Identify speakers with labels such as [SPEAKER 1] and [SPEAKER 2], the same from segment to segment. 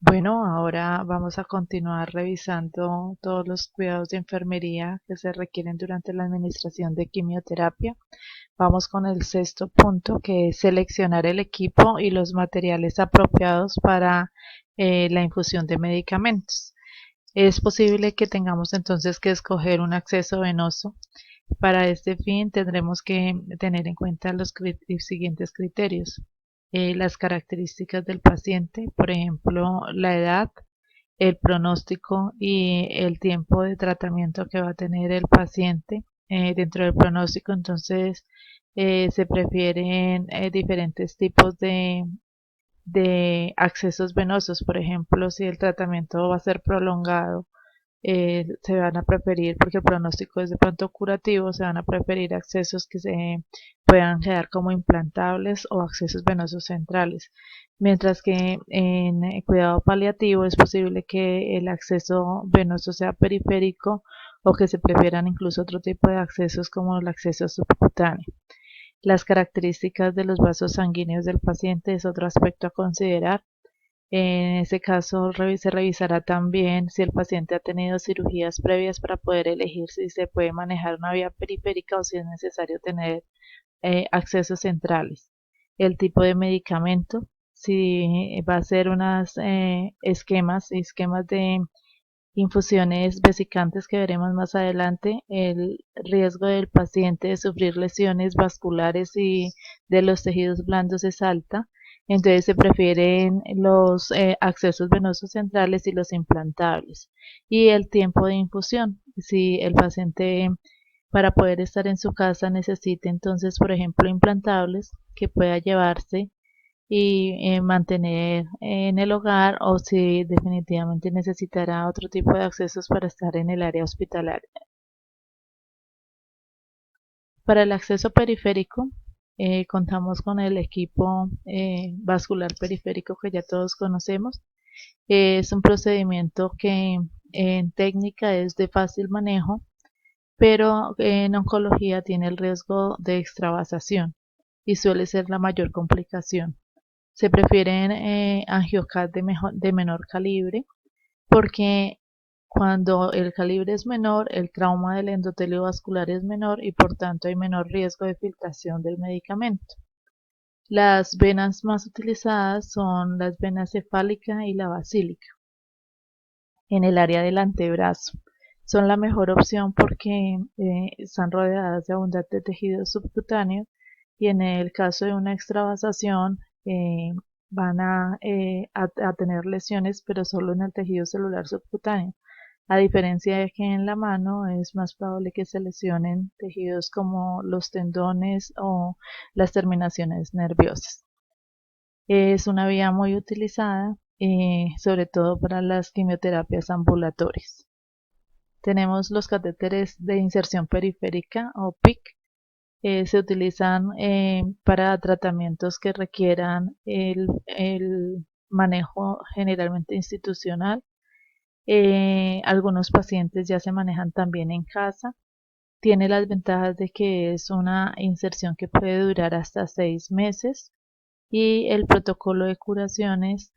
[SPEAKER 1] Bueno, ahora vamos a continuar revisando todos los cuidados de enfermería que se requieren durante la administración de quimioterapia. Vamos con el sexto punto, que es seleccionar el equipo y los materiales apropiados para la infusión de medicamentos. Es posible que tengamos entonces que escoger un acceso venoso. Para este fin tendremos que tener en cuenta los siguientes criterios. Las características del paciente, por ejemplo, la edad, el pronóstico y el tiempo de tratamiento que va a tener el paciente. Dentro del pronóstico, entonces, se prefieren diferentes tipos de accesos venosos. Por ejemplo, si el tratamiento va a ser prolongado, se van a preferir, porque el pronóstico es de pronto curativo, se van a preferir accesos que se puedan quedar como implantables o accesos venosos centrales. Mientras que en cuidado paliativo es posible que el acceso venoso sea periférico o que se prefieran incluso otro tipo de accesos como el acceso subcutáneo. Las características de los vasos sanguíneos del paciente es otro aspecto a considerar. En ese caso, se revisará también si el paciente ha tenido cirugías previas para poder elegir si se puede manejar una vía periférica o si es necesario tener accesos centrales. El tipo de medicamento, si va a ser unas esquemas de infusiones vesicantes que veremos más adelante, el riesgo del paciente de sufrir lesiones vasculares y de los tejidos blandos es alta, entonces se prefieren los accesos venosos centrales y los implantables. Y el tiempo de infusión, si el paciente para poder estar en su casa necesita entonces, por ejemplo, implantables que pueda llevarse y mantener en el hogar, o si definitivamente necesitará otro tipo de accesos para estar en el área hospitalaria. Para el acceso periférico, contamos con el equipo vascular periférico que ya todos conocemos. Es un procedimiento que en técnica es de fácil manejo, pero en oncología tiene el riesgo de extravasación y suele ser la mayor complicación. Se prefieren angiocat de menor calibre porque cuando el calibre es menor, el trauma del endotelio vascular es menor y por tanto hay menor riesgo de filtración del medicamento. Las venas más utilizadas son las venas cefálica y la basílica en el área del antebrazo. Son la mejor opción porque están rodeadas de abundante tejido subcutáneo y en el caso de una extravasación van a tener lesiones, pero solo en el tejido celular subcutáneo. A diferencia de que en la mano es más probable que se lesionen tejidos como los tendones o las terminaciones nerviosas. Es una vía muy utilizada, sobre todo para las quimioterapias ambulatorias. Tenemos los catéteres de inserción periférica o PIC. Se utilizan para tratamientos que requieran el manejo generalmente institucional. Algunos pacientes ya se manejan también en casa. Tiene las ventajas de que es una inserción que puede durar hasta 6 meses y el protocolo de curaciones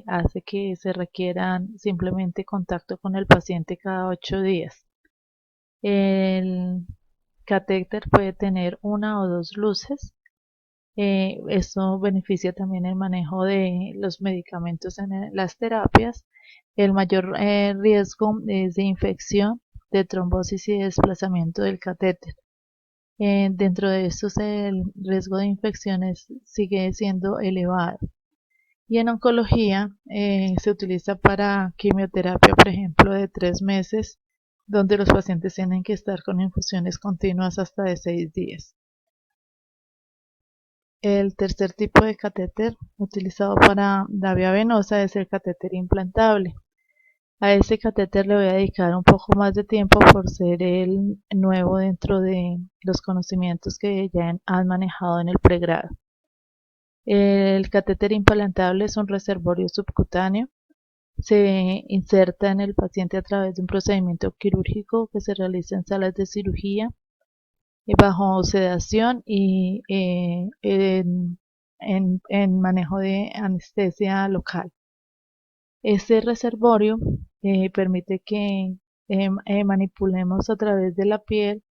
[SPEAKER 1] hace que se requieran simplemente contacto con el paciente cada 8 días. El catéter puede tener una o dos luces. Esto beneficia también el manejo de los medicamentos en las terapias. El mayor riesgo es de infección, de trombosis y desplazamiento del catéter. Dentro de estos el riesgo de infecciones sigue siendo elevado. Y en oncología se utiliza para quimioterapia, por ejemplo, de 3 meses, donde los pacientes tienen que estar con infusiones continuas hasta de 6 días. El tercer tipo de catéter utilizado para la vía venosa es el catéter implantable. A este catéter le voy a dedicar un poco más de tiempo por ser el nuevo dentro de los conocimientos que ya han manejado en el pregrado. El catéter implantable es un reservorio subcutáneo. Se inserta en el paciente a través de un procedimiento quirúrgico que se realiza en salas de cirugía bajo sedación y en manejo de anestesia local. Este reservorio permite que manipulemos a través de la piel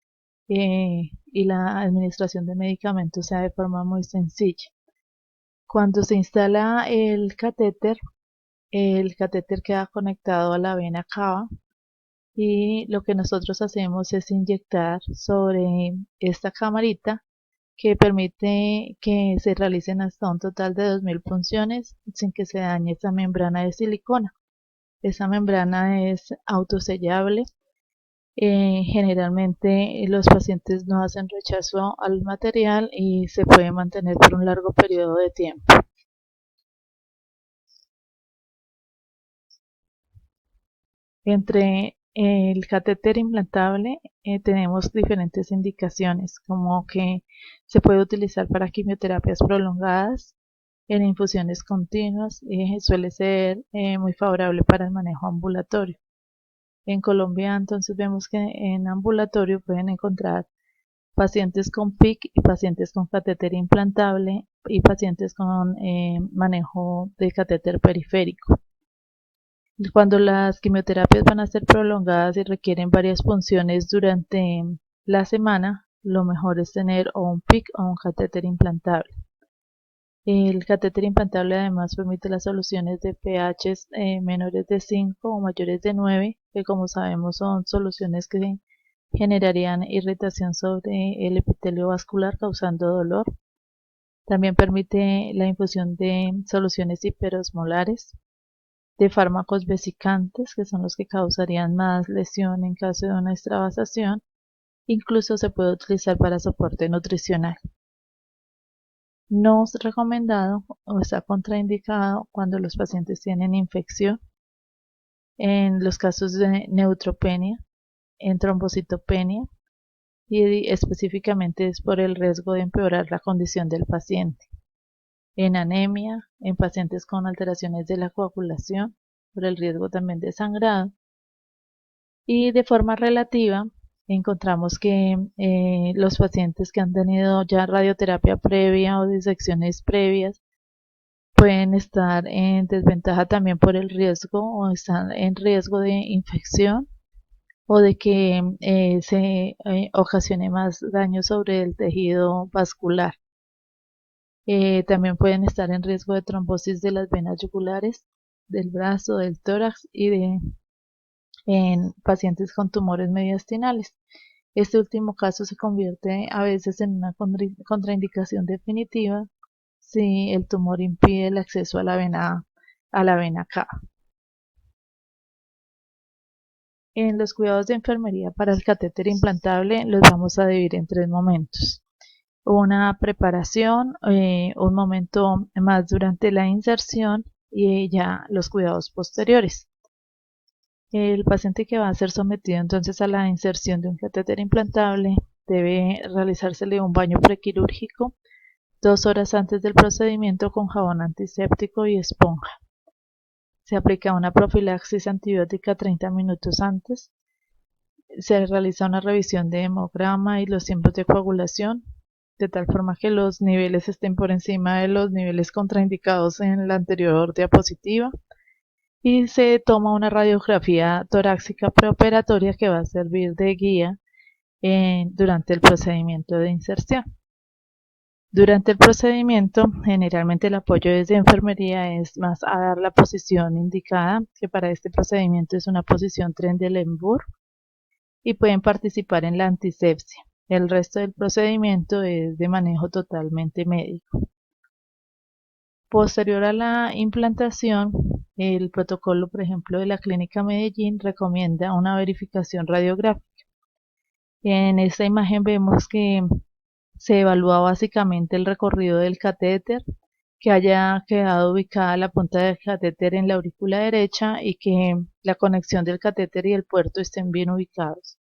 [SPEAKER 1] y la administración de medicamentos sea de forma muy sencilla. Cuando se instala el catéter queda conectado a la vena cava y lo que nosotros hacemos es inyectar sobre esta camarita que permite que se realicen hasta un total de 2000 punciones sin que se dañe esa membrana de silicona. Esa membrana es autosellable. Generalmente los pacientes no hacen rechazo al material y se puede mantener por un largo periodo de tiempo. Entre el catéter implantable tenemos diferentes indicaciones, como que se puede utilizar para quimioterapias prolongadas, en infusiones continuas, suele ser muy favorable para el manejo ambulatorio. En Colombia entonces vemos que en ambulatorio pueden encontrar pacientes con PIC y pacientes con catéter implantable y pacientes con manejo de catéter periférico. Cuando las quimioterapias van a ser prolongadas y requieren varias punciones durante la semana, lo mejor es tener o un PIC o un catéter implantable. El catéter implantable además permite las soluciones de pH menores de 5 o mayores de 9, que como sabemos son soluciones que generarían irritación sobre el epitelio vascular causando dolor. También permite la infusión de soluciones hiperosmolares, de fármacos vesicantes, que son los que causarían más lesión en caso de una extravasación. Incluso se puede utilizar para soporte nutricional. No es recomendado o está contraindicado cuando los pacientes tienen infección, en los casos de neutropenia, en trombocitopenia y específicamente es por el riesgo de empeorar la condición del paciente. En anemia, en pacientes con alteraciones de la coagulación, por el riesgo también de sangrado. Y de forma relativa, encontramos que los pacientes que han tenido ya radioterapia previa o disecciones previas pueden estar en desventaja también por el riesgo o están en riesgo de infección o de que se ocasione más daño sobre el tejido vascular. También pueden estar en riesgo de trombosis de las venas yugulares, del brazo, del tórax y en pacientes con tumores mediastinales. Este último caso se convierte a veces en una contraindicación definitiva si el tumor impide el acceso a la vena cava. En los cuidados de enfermería para el catéter implantable los vamos a dividir en 3 momentos. Una preparación, un momento más durante la inserción y ya los cuidados posteriores. El paciente que va a ser sometido entonces a la inserción de un catéter implantable debe realizársele un baño prequirúrgico 2 horas antes del procedimiento con jabón antiséptico y esponja. Se aplica una profilaxis antibiótica 30 minutos antes. Se realiza una revisión de hemograma y los tiempos de coagulación, de tal forma que los niveles estén por encima de los niveles contraindicados en la anterior diapositiva. Y se toma una radiografía torácica preoperatoria que va a servir de guía durante el procedimiento de inserción. Durante el procedimiento, generalmente el apoyo desde enfermería es más a dar la posición indicada, que para este procedimiento es una posición Trendelenburg, y pueden participar en la antisepsia. El resto del procedimiento es de manejo totalmente médico. Posterior a la implantación, el protocolo, por ejemplo, de la Clínica Medellín recomienda una verificación radiográfica. En esta imagen vemos que se evalúa básicamente el recorrido del catéter, que haya quedado ubicada la punta del catéter en la aurícula derecha y que la conexión del catéter y el puerto estén bien ubicados.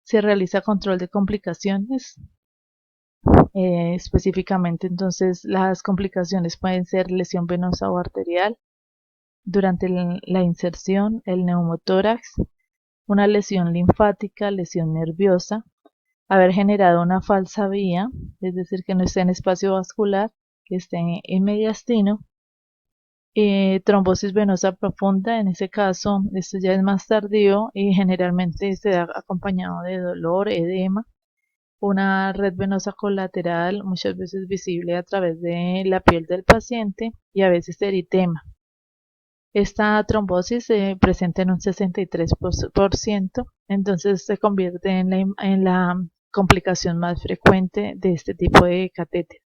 [SPEAKER 1] Se realiza control de complicaciones. Específicamente entonces las complicaciones pueden ser lesión venosa o arterial durante la inserción, el neumotórax, una lesión linfática, lesión nerviosa, haber generado una falsa vía, es decir, que no esté en espacio vascular, que esté en mediastino, Trombosis venosa profunda, en ese caso, esto ya es más tardío y generalmente se da acompañado de dolor, edema, una red venosa colateral, muchas veces visible a través de la piel del paciente y a veces eritema. Esta trombosis se presenta en un 63%, entonces se convierte en la complicación más frecuente de este tipo de catéter.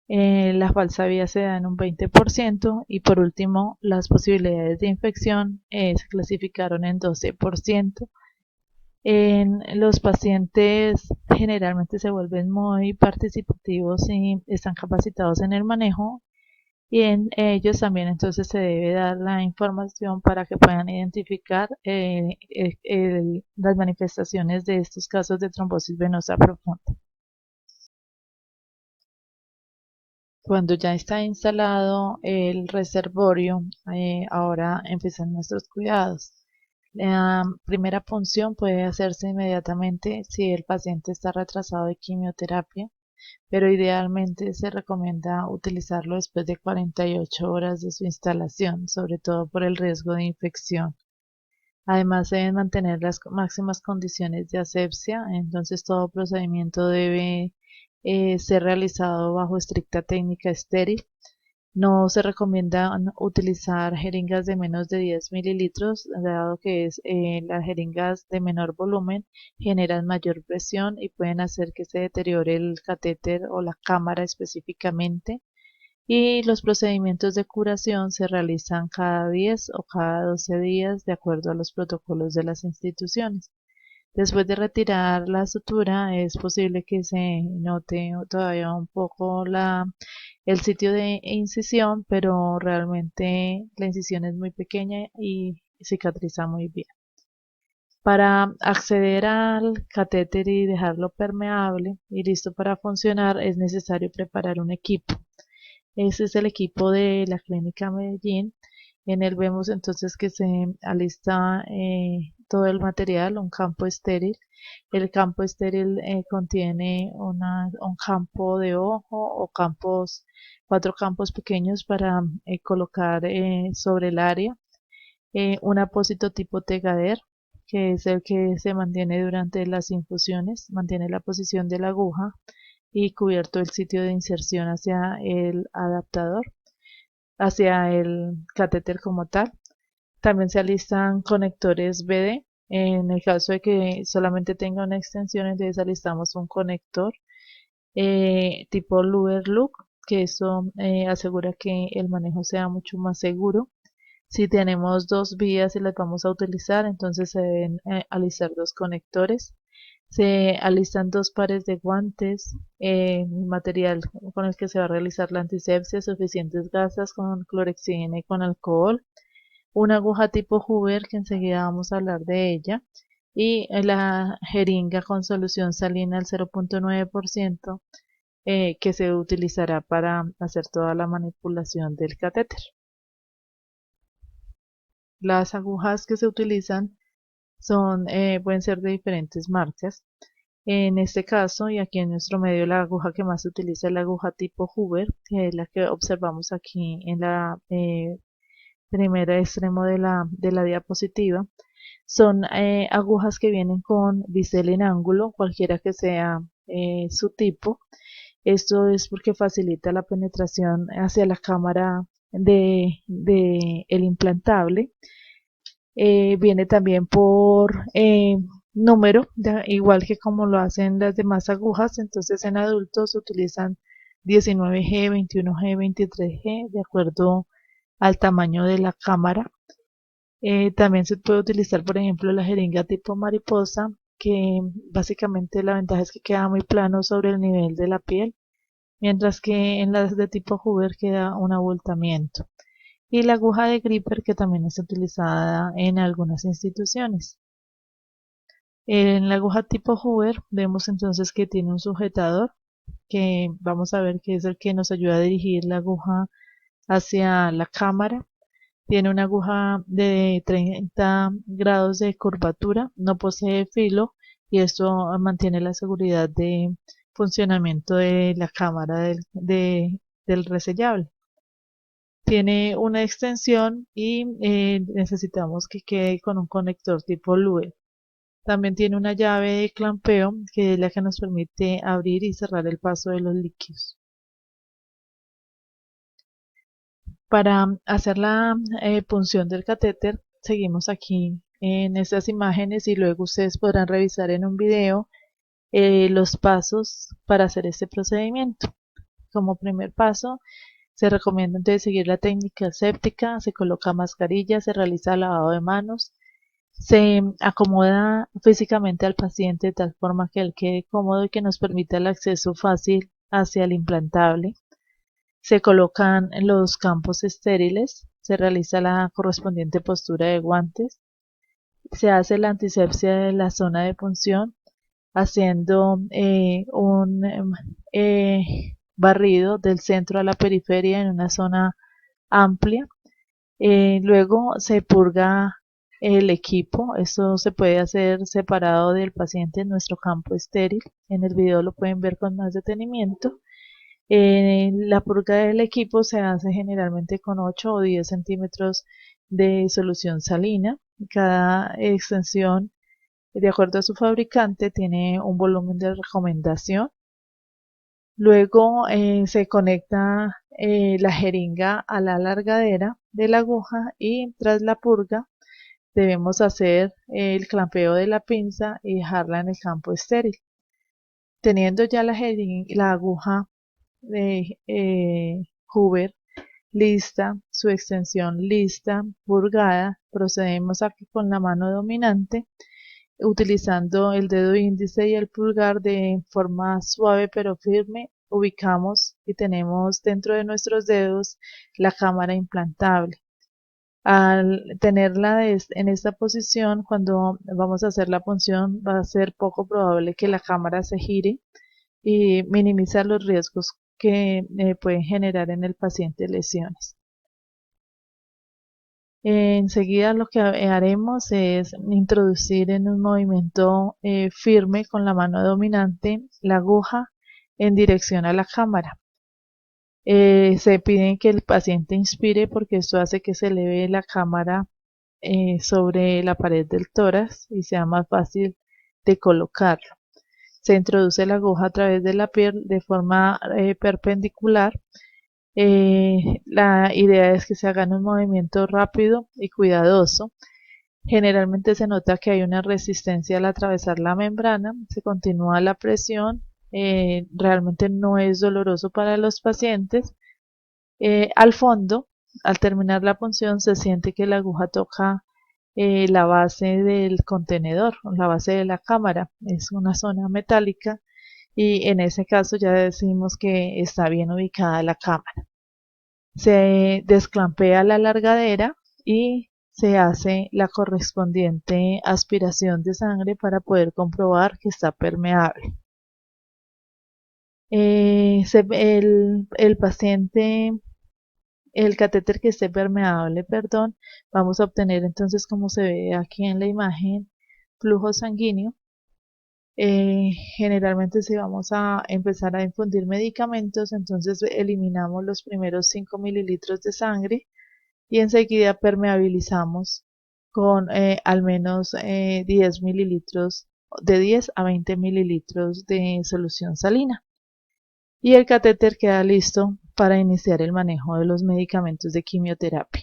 [SPEAKER 1] La falsa vía se da en un 20% y por último las posibilidades de infección se clasificaron en 12%. En los pacientes generalmente se vuelven muy participativos y están capacitados en el manejo y en ellos también entonces se debe dar la información para que puedan identificar las manifestaciones de estos casos de trombosis venosa profunda. Cuando ya está instalado el reservorio, ahora empiezan nuestros cuidados. La primera punción puede hacerse inmediatamente si el paciente está retrasado de quimioterapia, pero idealmente se recomienda utilizarlo después de 48 horas de su instalación, sobre todo por el riesgo de infección. Además, se deben mantener las máximas condiciones de asepsia, entonces todo procedimiento debe ser realizado bajo estricta técnica estéril. No se recomienda utilizar jeringas de menos de 10 mililitros, dado que las jeringas de menor volumen generan mayor presión y pueden hacer que se deteriore el catéter o la cámara específicamente. Y los procedimientos de curación se realizan cada 10 o cada 12 días de acuerdo a los protocolos de las instituciones. Después de retirar la sutura, es posible que se note todavía un poco el sitio de incisión, pero realmente la incisión es muy pequeña y cicatriza muy bien. Para acceder al catéter y dejarlo permeable y listo para funcionar, es necesario preparar un equipo. Ese es el equipo de la Clínica Medellín. En él vemos entonces que se alista todo el material, un campo estéril. El campo estéril contiene un campo de ojo o cuatro campos pequeños para colocar sobre el área. Un apósito tipo tegader, que es el que se mantiene durante las infusiones, mantiene la posición de la aguja y cubierto el sitio de inserción hacia el adaptador, hacia el catéter como tal. También se alistan conectores BD. En el caso de que solamente tenga una extensión, entonces alistamos un conector tipo Luer Look, que eso asegura que el manejo sea mucho más seguro. Si tenemos dos vías y las vamos a utilizar, entonces se deben alistar dos conectores. Se alistan dos pares de guantes, material con el que se va a realizar la antisepsia, suficientes gasas con clorexidina y con alcohol, una aguja tipo Hoover que enseguida vamos a hablar de ella y la jeringa con solución salina al 0.9% que se utilizará para hacer toda la manipulación del catéter. Las agujas que se utilizan pueden ser de diferentes marcas. En este caso, y aquí en nuestro medio, la aguja que más se utiliza es la aguja tipo Hoover, que es la que observamos aquí en la primer extremo de la diapositiva. Son agujas que vienen con bisel en ángulo, cualquiera que sea su tipo. Esto es porque facilita la penetración hacia la cámara de el implantable. Viene también por número, igual que como lo hacen las demás agujas. Entonces en adultos se utilizan 19G, 21G, 23G, de acuerdo al tamaño de la cámara. También se puede utilizar, por ejemplo, la jeringa tipo mariposa, que básicamente la ventaja es que queda muy plano sobre el nivel de la piel, mientras que en las de tipo Hoover queda un abultamiento. Y la aguja de gripper, que también es utilizada en algunas instituciones. En la aguja tipo Hoover vemos entonces que tiene un sujetador, que vamos a ver que es el que nos ayuda a dirigir la aguja hacia la cámara. Tiene una aguja de 30 grados de curvatura, no posee filo y esto mantiene la seguridad de funcionamiento de la cámara del resellable. Tiene una extensión y necesitamos que quede con un conector tipo LUE. También tiene una llave de clampeo que es la que nos permite abrir y cerrar el paso de los líquidos. Para hacer la punción del catéter, seguimos aquí en estas imágenes y luego ustedes podrán revisar en un video los pasos para hacer este procedimiento. Como primer paso, se recomienda entonces seguir la técnica aséptica, se coloca mascarilla, se realiza lavado de manos, se acomoda físicamente al paciente de tal forma que él quede cómodo y que nos permita el acceso fácil hacia el implantable. Se colocan los campos estériles, se realiza la correspondiente postura de guantes, se hace la antisepsia de la zona de punción, haciendo un barrido del centro a la periferia en una zona amplia. Luego se purga el equipo, esto se puede hacer separado del paciente en nuestro campo estéril. En el video lo pueden ver con más detenimiento. La purga del equipo se hace generalmente con 8 o 10 centímetros de solución salina. Cada extensión, de acuerdo a su fabricante, tiene un volumen de recomendación. Luego se conecta la jeringa a la alargadera de la aguja y tras la purga debemos hacer el clampeo de la pinza y dejarla en el campo estéril. Teniendo ya la aguja de Hoover lista, su extensión lista, purgada, procedemos aquí con la mano dominante, utilizando el dedo índice y el pulgar de forma suave pero firme, ubicamos y tenemos dentro de nuestros dedos la cámara implantable. Al tenerla en esta posición, cuando vamos a hacer la punción, va a ser poco probable que la cámara se gire y minimizar los riesgos que pueden generar en el paciente lesiones. Enseguida lo que haremos es introducir en un movimiento firme con la mano dominante la aguja en dirección a la cámara. Se pide que el paciente inspire porque esto hace que se eleve la cámara sobre la pared del tórax y sea más fácil de colocarlo. Se introduce la aguja a través de la piel de forma perpendicular. La idea es que se haga un movimiento rápido y cuidadoso. Generalmente se nota que hay una resistencia al atravesar la membrana, se continúa la presión, realmente no es doloroso para los pacientes. Al fondo, al terminar la punción, se siente que la aguja toca la base del contenedor, la base de la cámara, es una zona metálica y en ese caso ya decimos que está bien ubicada la cámara. Se desclampea la largadera y se hace la correspondiente aspiración de sangre para poder comprobar que está permeable. El paciente, el catéter que esté permeable, perdón, vamos a obtener entonces, como se ve aquí en la imagen, flujo sanguíneo. Generalmente si vamos a empezar a infundir medicamentos, entonces eliminamos los primeros 5 mililitros de sangre y enseguida permeabilizamos con al menos 10 mililitros, de 10 a 20 mililitros de solución salina. Y el catéter queda listo para iniciar el manejo de los medicamentos de quimioterapia.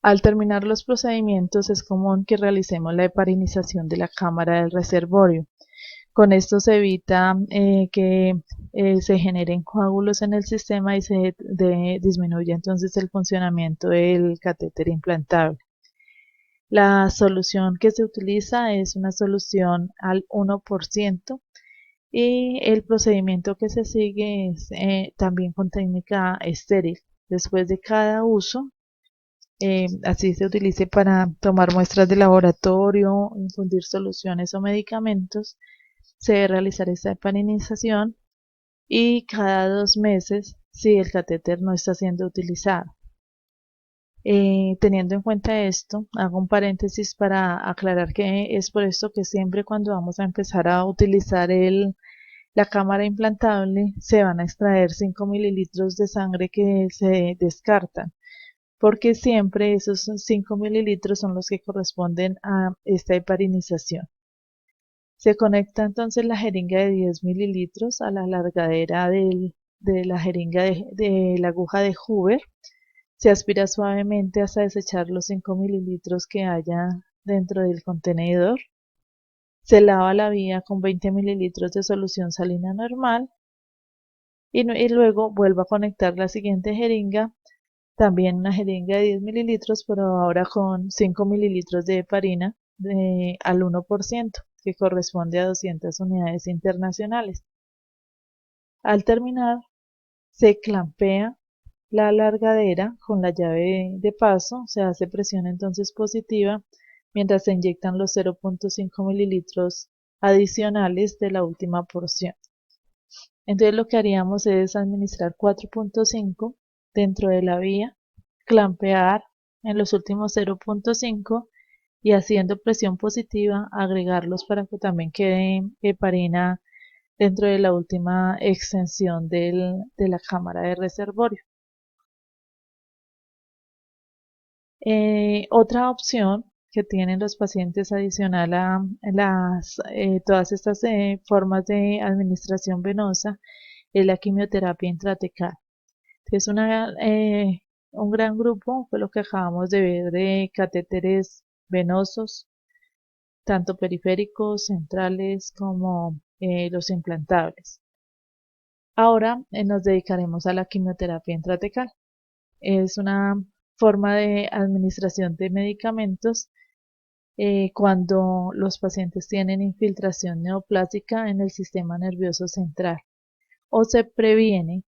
[SPEAKER 1] Al terminar los procedimientos es común que realicemos la heparinización de la cámara del reservorio. Con esto se evita que se generen coágulos en el sistema y se disminuye entonces el funcionamiento del catéter implantable. La solución que se utiliza es una solución al 1% y el procedimiento que se sigue es también con técnica estéril. Después de cada uso, así se utilice para tomar muestras de laboratorio, infundir soluciones o medicamentos, se debe realizar esta heparinización y cada 2 meses si el catéter no está siendo utilizado. Teniendo en cuenta esto, hago un paréntesis para aclarar que es por esto que siempre cuando vamos a empezar a utilizar la la cámara implantable se van a extraer 5 mililitros de sangre que se descartan, porque siempre esos 5 mililitros son los que corresponden a esta heparinización. Se conecta entonces la jeringa de 10 mililitros a la alargadera de la jeringa de la aguja de Hoover. Se aspira suavemente hasta desechar los 5 mililitros que haya dentro del contenedor. Se lava la vía con 20 mililitros de solución salina normal y luego vuelvo a conectar la siguiente jeringa, también una jeringa de 10 mililitros, pero ahora con 5 mililitros de heparina al 1%, que corresponde a 200 unidades internacionales. Al terminar, se clampea la alargadera con la llave de paso, se hace presión entonces positiva mientras se inyectan los 0.5 mililitros adicionales de la última porción. Entonces lo que haríamos es administrar 4.5 dentro de la vía, clampear en los últimos 0.5 y haciendo presión positiva agregarlos para que también quede heparina dentro de la última extensión de la cámara de reservorio. Otra opción que tienen los pacientes adicional a todas estas formas de administración venosa es la quimioterapia intratecal. Es un gran grupo, fue lo que acabamos de ver, de catéteres venosos, tanto periféricos, centrales como los implantables. Ahora nos dedicaremos a la quimioterapia intratecal. Es una forma de administración de medicamentos cuando los pacientes tienen infiltración neoplásica en el sistema nervioso central o se previene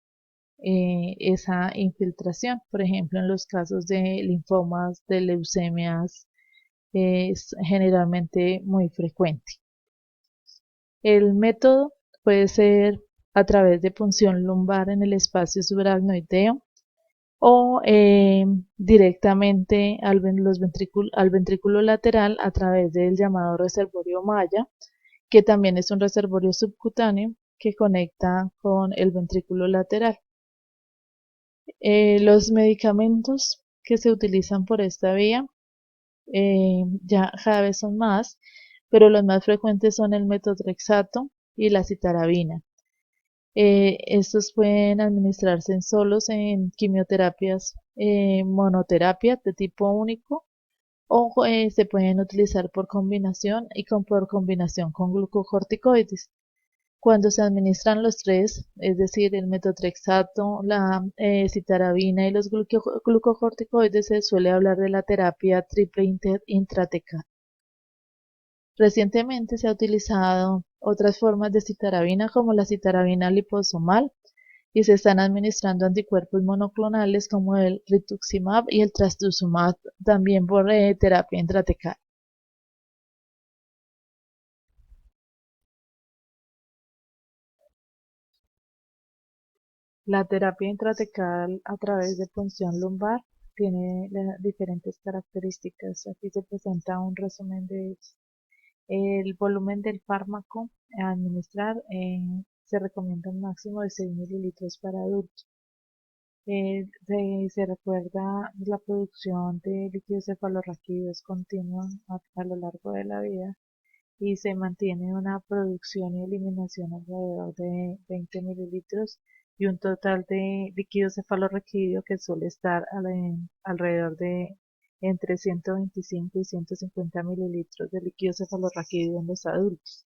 [SPEAKER 1] esa infiltración. Por ejemplo, en los casos de linfomas, de leucemias, es generalmente muy frecuente. El método puede ser a través de punción lumbar en el espacio subaracnoideo o directamente al ventrículo lateral a través del llamado reservorio Maya, que también es un reservorio subcutáneo que conecta con el ventrículo lateral. Los medicamentos que se utilizan por esta vía ya cada vez son más, pero los más frecuentes son el metotrexato y la citarabina. Estos pueden administrarse en solos en quimioterapias monoterapia de tipo único o se pueden utilizar por combinación y por combinación con glucocorticoides. Cuando se administran los tres, es decir, el metotrexato, la citarabina y los glucocorticoides, se suele hablar de la terapia triple intratecal. Recientemente se ha utilizado otras formas de citarabina como la citarabina liposomal y se están administrando anticuerpos monoclonales como el rituximab y el trastuzumab también por terapia intratecal. La terapia intratecal a través de punción lumbar tiene diferentes características. Aquí se presenta un resumen de ellas. El volumen del fármaco a administrar se recomienda un máximo de 6 mililitros para adultos. Se recuerda la producción de líquidos cefalorraquídeos continua a lo largo de la vida y se mantiene una producción y eliminación alrededor de 20 mililitros y un total de líquido cefalorraquídeo que suele estar alrededor de entre 125 y 150 mililitros de líquido cefalorraquídeo en los adultos.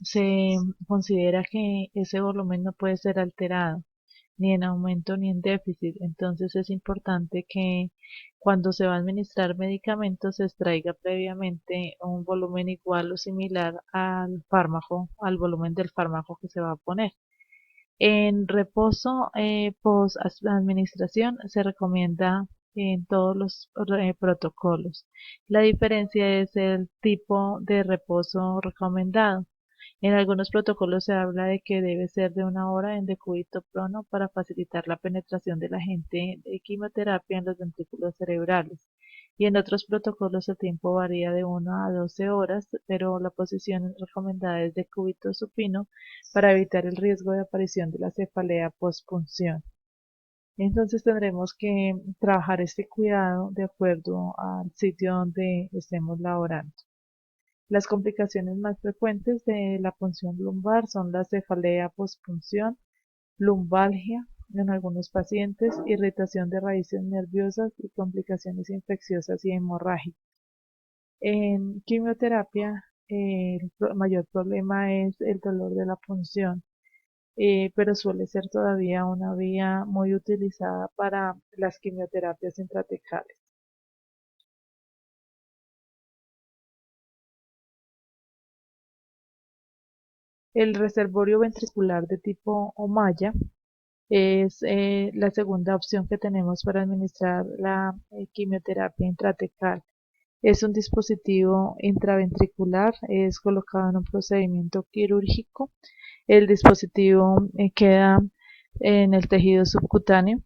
[SPEAKER 1] Se considera que ese volumen no puede ser alterado ni en aumento ni en déficit. Entonces es importante que cuando se va a administrar medicamentos se extraiga previamente un volumen igual o similar al fármaco, al volumen del fármaco que se va a poner. En reposo post administración se recomienda en todos los protocolos. La diferencia es el tipo de reposo recomendado. En algunos protocolos se habla de que debe ser de 1 hora en decúbito prono para facilitar la penetración del agente de quimioterapia en los ventrículos cerebrales. y en otros protocolos el tiempo varía de 1 a 12 horas, pero la posición recomendada es de cúbito supino para evitar el riesgo de aparición de la cefalea postpunción. Entonces tendremos que trabajar este cuidado de acuerdo al sitio donde estemos laborando. Las complicaciones más frecuentes de la punción lumbar son la cefalea postpunción, lumbalgia en algunos pacientes, irritación de raíces nerviosas y complicaciones infecciosas y hemorrágicas. En quimioterapia, el mayor problema es el dolor de la punción, pero suele ser todavía una vía muy utilizada para las quimioterapias intratecales. El reservorio ventricular de tipo Ommaya es la segunda opción que tenemos para administrar la quimioterapia intratecal. Es un dispositivo intraventricular, es colocado en un procedimiento quirúrgico. El dispositivo queda en el tejido subcutáneo,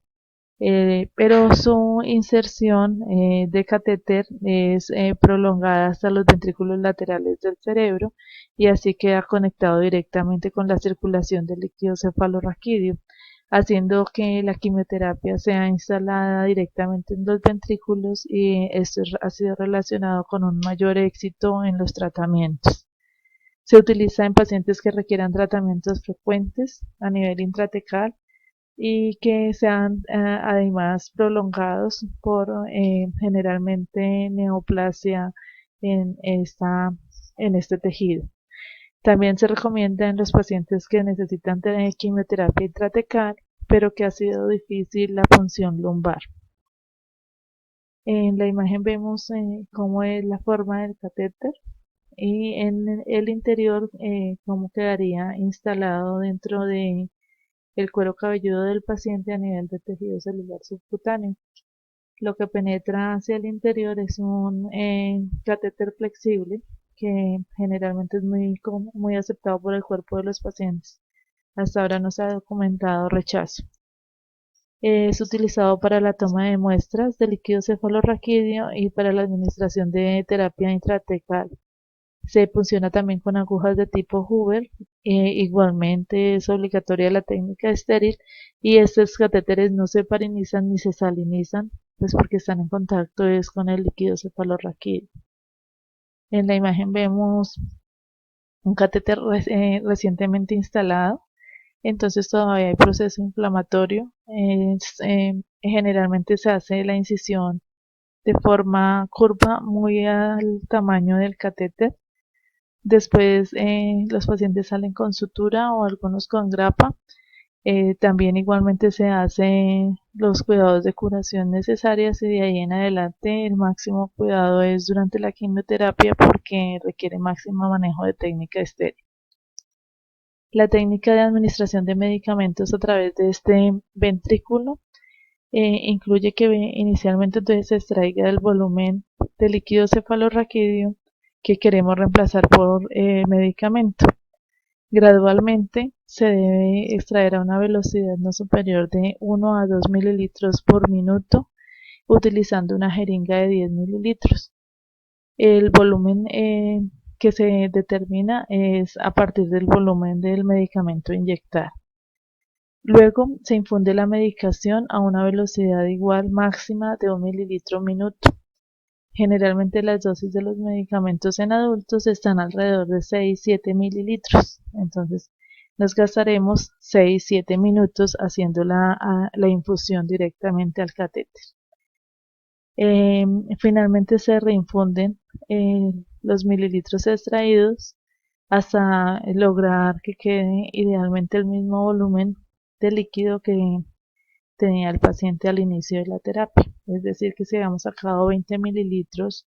[SPEAKER 1] pero su inserción de catéter es prolongada hasta los ventrículos laterales del cerebro y así queda conectado directamente con la circulación del líquido cefalorraquídeo, haciendo que la quimioterapia sea instalada directamente en los ventrículos, y esto ha sido relacionado con un mayor éxito en los tratamientos. Se utiliza en pacientes que requieran tratamientos frecuentes a nivel intratecal y que sean además prolongados por generalmente neoplasia en, en este tejido. También se recomienda en los pacientes que necesitan tener quimioterapia intratecal, pero que ha sido difícil la punción lumbar. En la imagen vemos cómo es la forma del catéter y en el interior cómo quedaría instalado dentro de el cuero cabelludo del paciente a nivel de tejido celular subcutáneo. Lo que penetra hacia el interior es un catéter flexible que generalmente es muy aceptado por el cuerpo de los pacientes. Hasta ahora no se ha documentado rechazo. Es utilizado para la toma de muestras de líquido cefalorraquídeo y para la administración de terapia intratecal. Se funciona también con agujas de tipo Hoover. Igualmente es obligatoria la técnica estéril y estos catéteres no se parinizan ni se salinizan, pues porque están en contacto es con el líquido cefalorraquídeo. En la imagen vemos un catéter recientemente instalado, entonces todavía hay proceso inflamatorio. Generalmente se hace la incisión de forma curva muy al tamaño del catéter. Después los pacientes salen con sutura o algunos con grapa. También igualmente se hacen los cuidados de curación necesarias y de ahí en adelante el máximo cuidado es durante la quimioterapia porque requiere máximo manejo de técnica estéril. La técnica de administración de medicamentos a través de este ventrículo incluye que inicialmente entonces se extraiga el volumen de líquido cefalorraquídeo que queremos reemplazar por medicamento. Gradualmente se debe extraer a una velocidad no superior de 1 a 2 mililitros por minuto utilizando una jeringa de 10 mililitros. El volumen que se determina es a partir del volumen del medicamento inyectado. Luego se infunde la medicación a una velocidad igual máxima de 1 mililitro minuto. Generalmente las dosis de los medicamentos en adultos están alrededor de 6-7 mililitros. Entonces nos gastaremos 6-7 minutos haciendo la infusión directamente al catéter. Finalmente se reinfunden los mililitros extraídos hasta lograr que quede idealmente el mismo volumen de líquido que tenía el paciente al inicio de la terapia. Es decir, que si habíamos sacado 20 mililitros,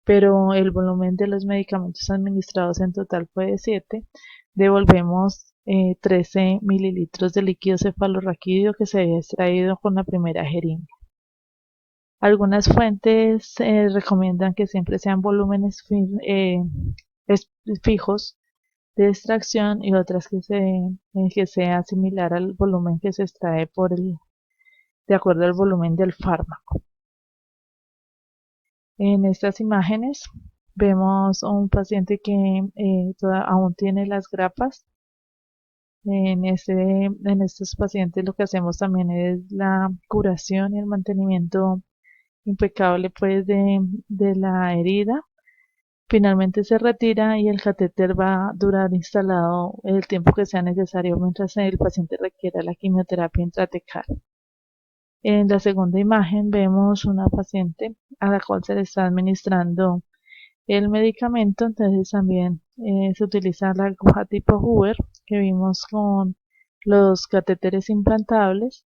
[SPEAKER 1] pero el volumen de los medicamentos administrados en total fue de 7, devolvemos 13 mililitros de líquido cefalorraquídeo que se había extraído con la primera jeringa. Algunas fuentes recomiendan que siempre sean volúmenes fijos de extracción y otras que sea similar al volumen que se extrae de acuerdo al volumen del fármaco. En estas imágenes vemos a un paciente que aún tiene las grapas. En estos pacientes lo que hacemos también es la curación y el mantenimiento impecable pues de la herida. Finalmente se retira y el catéter va a durar instalado el tiempo que sea necesario mientras el paciente requiera la quimioterapia intratecal. En la segunda imagen vemos una paciente a la cual se le está administrando el medicamento, entonces también se utiliza la aguja tipo Hoover que vimos con los catéteres implantables.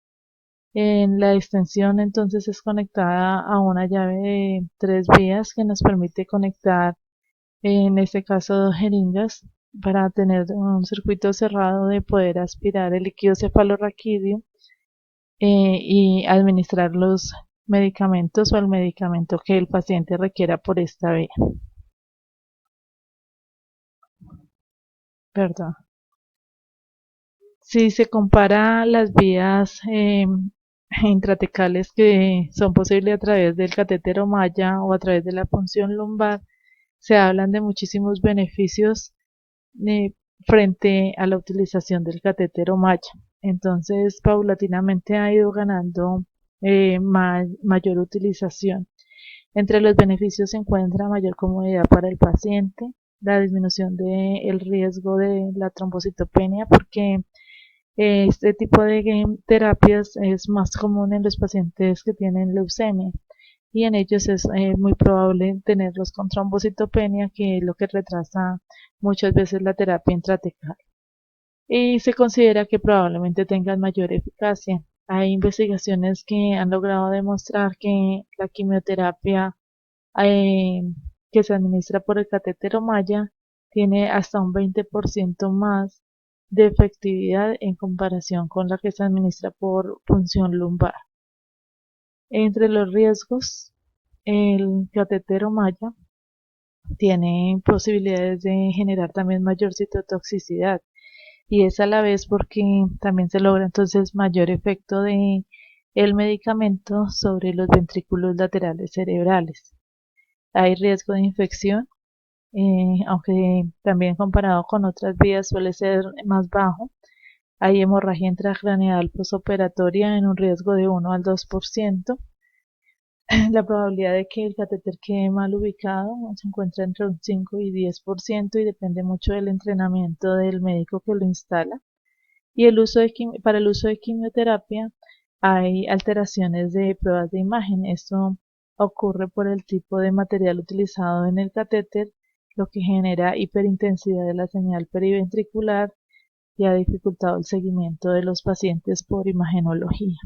[SPEAKER 1] En la extensión entonces es conectada a una llave de 3 vías que nos permite conectar, en este caso, 2 jeringas para tener un circuito cerrado de poder aspirar el líquido cefalorraquídeo y administrar los medicamentos o el medicamento que el paciente requiera por esta vía. Perdón. Si se compara las vías intratecales que son posibles a través del catéter o malla o a través de la punción lumbar, se hablan de muchísimos beneficios eh, frente a la utilización del catéter o malla. Entonces, paulatinamente ha ido ganando mayor utilización. Entre los beneficios se encuentra mayor comodidad para el paciente, la disminución del riesgo de la trombocitopenia, porque este tipo de terapias es más común en los pacientes que tienen leucemia y en ellos es muy probable tenerlos con trombocitopenia, que es lo que retrasa muchas veces la terapia intratecal. Y se considera que probablemente tengan mayor eficacia. Hay investigaciones que han logrado demostrar que la quimioterapia eh, que se administra por el catéter o malla tiene hasta un 20% más de efectividad en comparación con la que se administra por punción lumbar. Entre los riesgos, el catéter o malla tiene posibilidades de generar también mayor citotoxicidad, y es a la vez porque también se logra entonces mayor efecto de el medicamento sobre los ventrículos laterales cerebrales. Hay riesgo de infección, aunque también comparado con otras vías suele ser más bajo. Hay hemorragia intracraneal posoperatoria en un riesgo de 1 al 2%. La probabilidad de que el catéter quede mal ubicado se encuentra entre un 5 y 10% y depende mucho del entrenamiento del médico que lo instala. Y para el uso de quimioterapia hay alteraciones de pruebas de imagen. Esto ocurre por el tipo de material utilizado en el catéter, lo que genera hiperintensidad de la señal periventricular y ha dificultado el seguimiento de los pacientes por imagenología.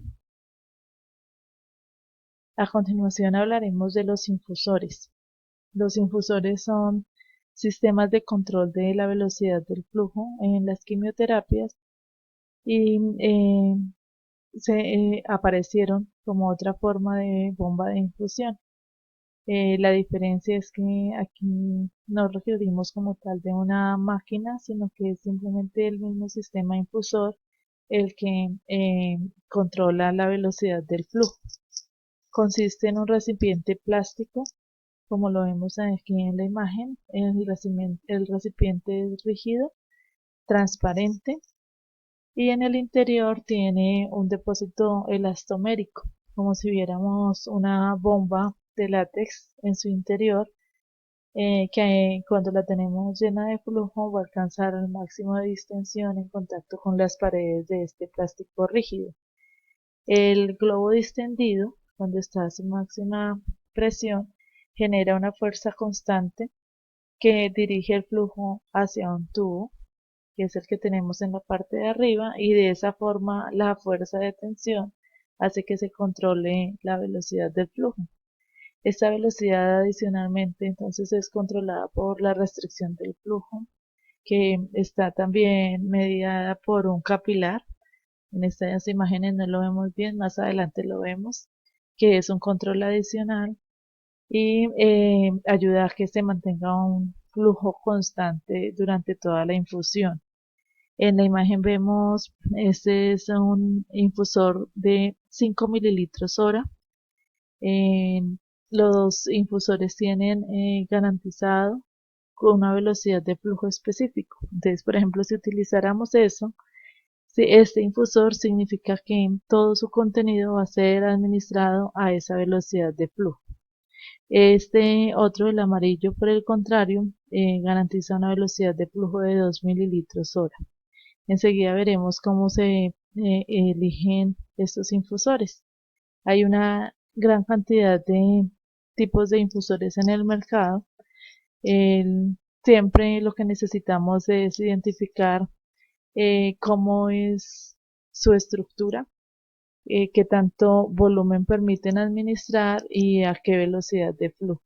[SPEAKER 1] A continuación hablaremos de los infusores. Los infusores son sistemas de control de la velocidad del flujo en las quimioterapias y se aparecieron como otra forma de bomba de infusión. La diferencia es que aquí no requerimos como tal de una máquina, sino que es simplemente el mismo sistema infusor el que controla la velocidad del flujo. Consiste en un recipiente plástico, como lo vemos aquí en la imagen. El recipiente es rígido, transparente, y en el interior tiene un depósito elastomérico, como si viéramos una bomba de látex en su interior, que cuando la tenemos llena de flujo va a alcanzar el máximo de distensión en contacto con las paredes de este plástico rígido. El globo distendido, cuando está a su máxima presión, genera una fuerza constante que dirige el flujo hacia un tubo, que es el que tenemos en la parte de arriba, y de esa forma la fuerza de tensión hace que se controle la velocidad del flujo. Esta velocidad adicionalmente entonces es controlada por la restricción del flujo, que está también mediada por un capilar. En estas imágenes no lo vemos bien, más adelante lo vemos, que es un control adicional y ayuda a que se mantenga un flujo constante durante toda la infusión. En la imagen vemos, este es un infusor de 5 mililitros hora. los infusores tienen garantizado con una velocidad de flujo específico. Entonces, por ejemplo, si utilizáramos eso, si este infusor significa que todo su contenido va a ser administrado a esa velocidad de flujo. Este otro, el amarillo, por el contrario, garantiza una velocidad de flujo de 2 mililitros hora. Enseguida veremos cómo se eligen estos infusores. Hay una gran cantidad de tipos de infusores en el mercado. Siempre lo que necesitamos es identificar cómo es su estructura, qué tanto volumen permiten administrar y a qué velocidad de flujo.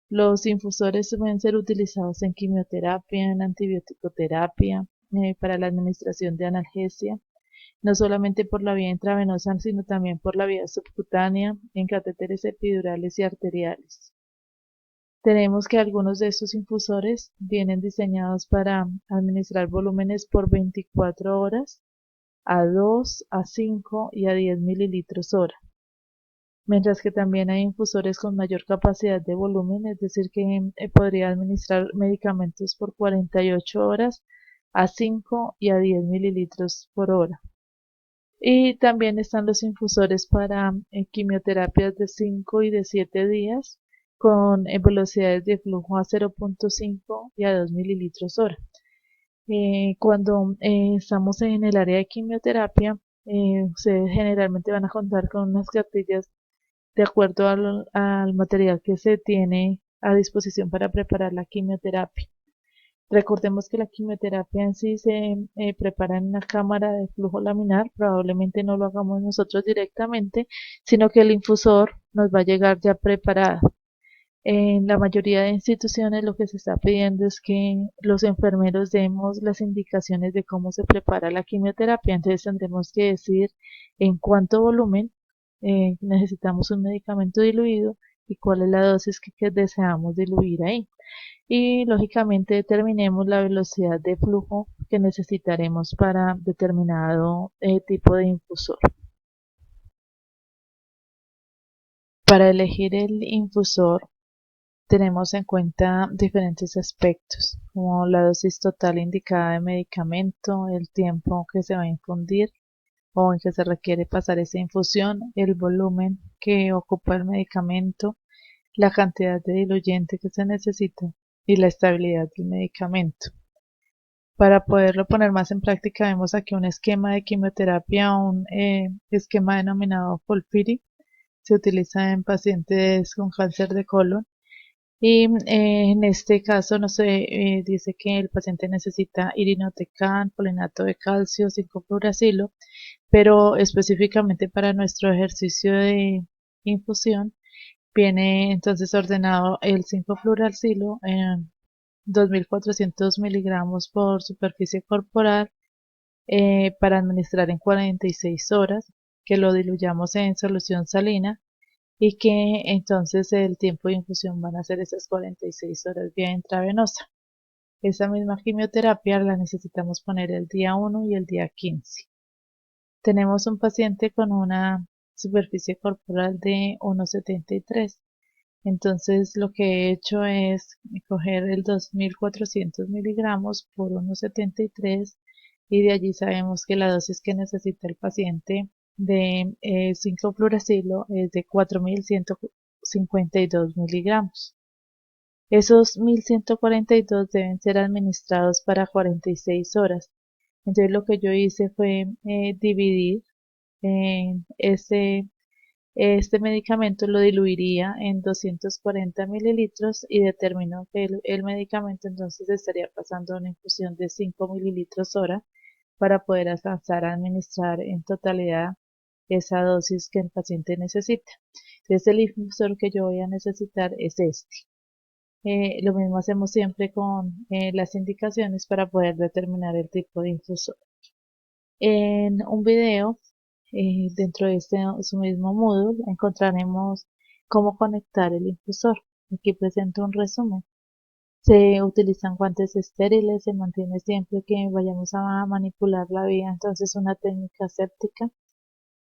[SPEAKER 1] Los infusores pueden ser utilizados en quimioterapia, en antibiótico-terapia, para la administración de analgesia, no solamente por la vía intravenosa, sino también por la vía subcutánea, en catéteres epidurales y arteriales. Tenemos que algunos de estos infusores vienen diseñados para administrar volúmenes por 24 horas, a 2, a 5 y a 10 mililitros hora. Mientras que también hay infusores con mayor capacidad de volumen, es decir, que podría administrar medicamentos por 48 horas, a 5 y a 10 mililitros por hora. Y también están los infusores para quimioterapias de 5 y de 7 días con velocidades de flujo a 0.5 y a 2 mililitros hora. Cuando estamos en el área de quimioterapia, ustedes generalmente van a contar con unas cartillas de acuerdo al material que se tiene a disposición para preparar la quimioterapia. Recordemos que la quimioterapia en sí se prepara en una cámara de flujo laminar, probablemente no lo hagamos nosotros directamente, sino que el infusor nos va a llegar ya preparado. En la mayoría de instituciones lo que se está pidiendo es que los enfermeros demos las indicaciones de cómo se prepara la quimioterapia, entonces tendremos que decir en cuánto volumen necesitamos un medicamento diluido y cuál es la dosis que deseamos diluir ahí. Y lógicamente determinemos la velocidad de flujo que necesitaremos para determinado tipo de infusor. Para elegir el infusor tenemos en cuenta diferentes aspectos, como la dosis total indicada de medicamento, el tiempo que se va a infundir o en que se requiere pasar esa infusión, el volumen que ocupa el medicamento, la cantidad de diluyente que se necesita y la estabilidad del medicamento. Para poderlo poner más en práctica, vemos aquí un esquema de quimioterapia, un esquema denominado FOLFIRI. Se utiliza en pacientes con cáncer de colon. Y en este caso no se dice que el paciente necesita irinotecan, folinato de calcio, 5-fluoracilo, pero específicamente para nuestro ejercicio de infusión viene entonces ordenado el 5-fluoracilo en 2.400 miligramos por superficie corporal para administrar en 46 horas, que lo diluyamos en solución salina y que entonces el tiempo de infusión van a ser esas 46 horas vía intravenosa. Esa misma quimioterapia la necesitamos poner el día 1 y el día 15. Tenemos un paciente con una superficie corporal de 1,73. Entonces lo que he hecho es coger el 2.400 miligramos por 1,73 y de allí sabemos que la dosis que necesita el paciente de 5-fluoracilo es de 4.152 miligramos. Esos 1.142 deben ser administrados para 46 horas. Entonces lo que yo hice fue dividir este medicamento, lo diluiría en 240 mililitros y determinó que el medicamento entonces estaría pasando una infusión de 5 mililitros hora para poder alcanzar a administrar en totalidad esa dosis que el paciente necesita. Entonces el infusor que yo voy a necesitar es este. Lo mismo hacemos siempre con las indicaciones para poder determinar el tipo de infusor. En un video dentro de su mismo Moodle encontraremos cómo conectar el infusor. Aquí presento un resumen. Se utilizan guantes estériles, se mantiene siempre que vayamos a manipular la vía, entonces una técnica séptica.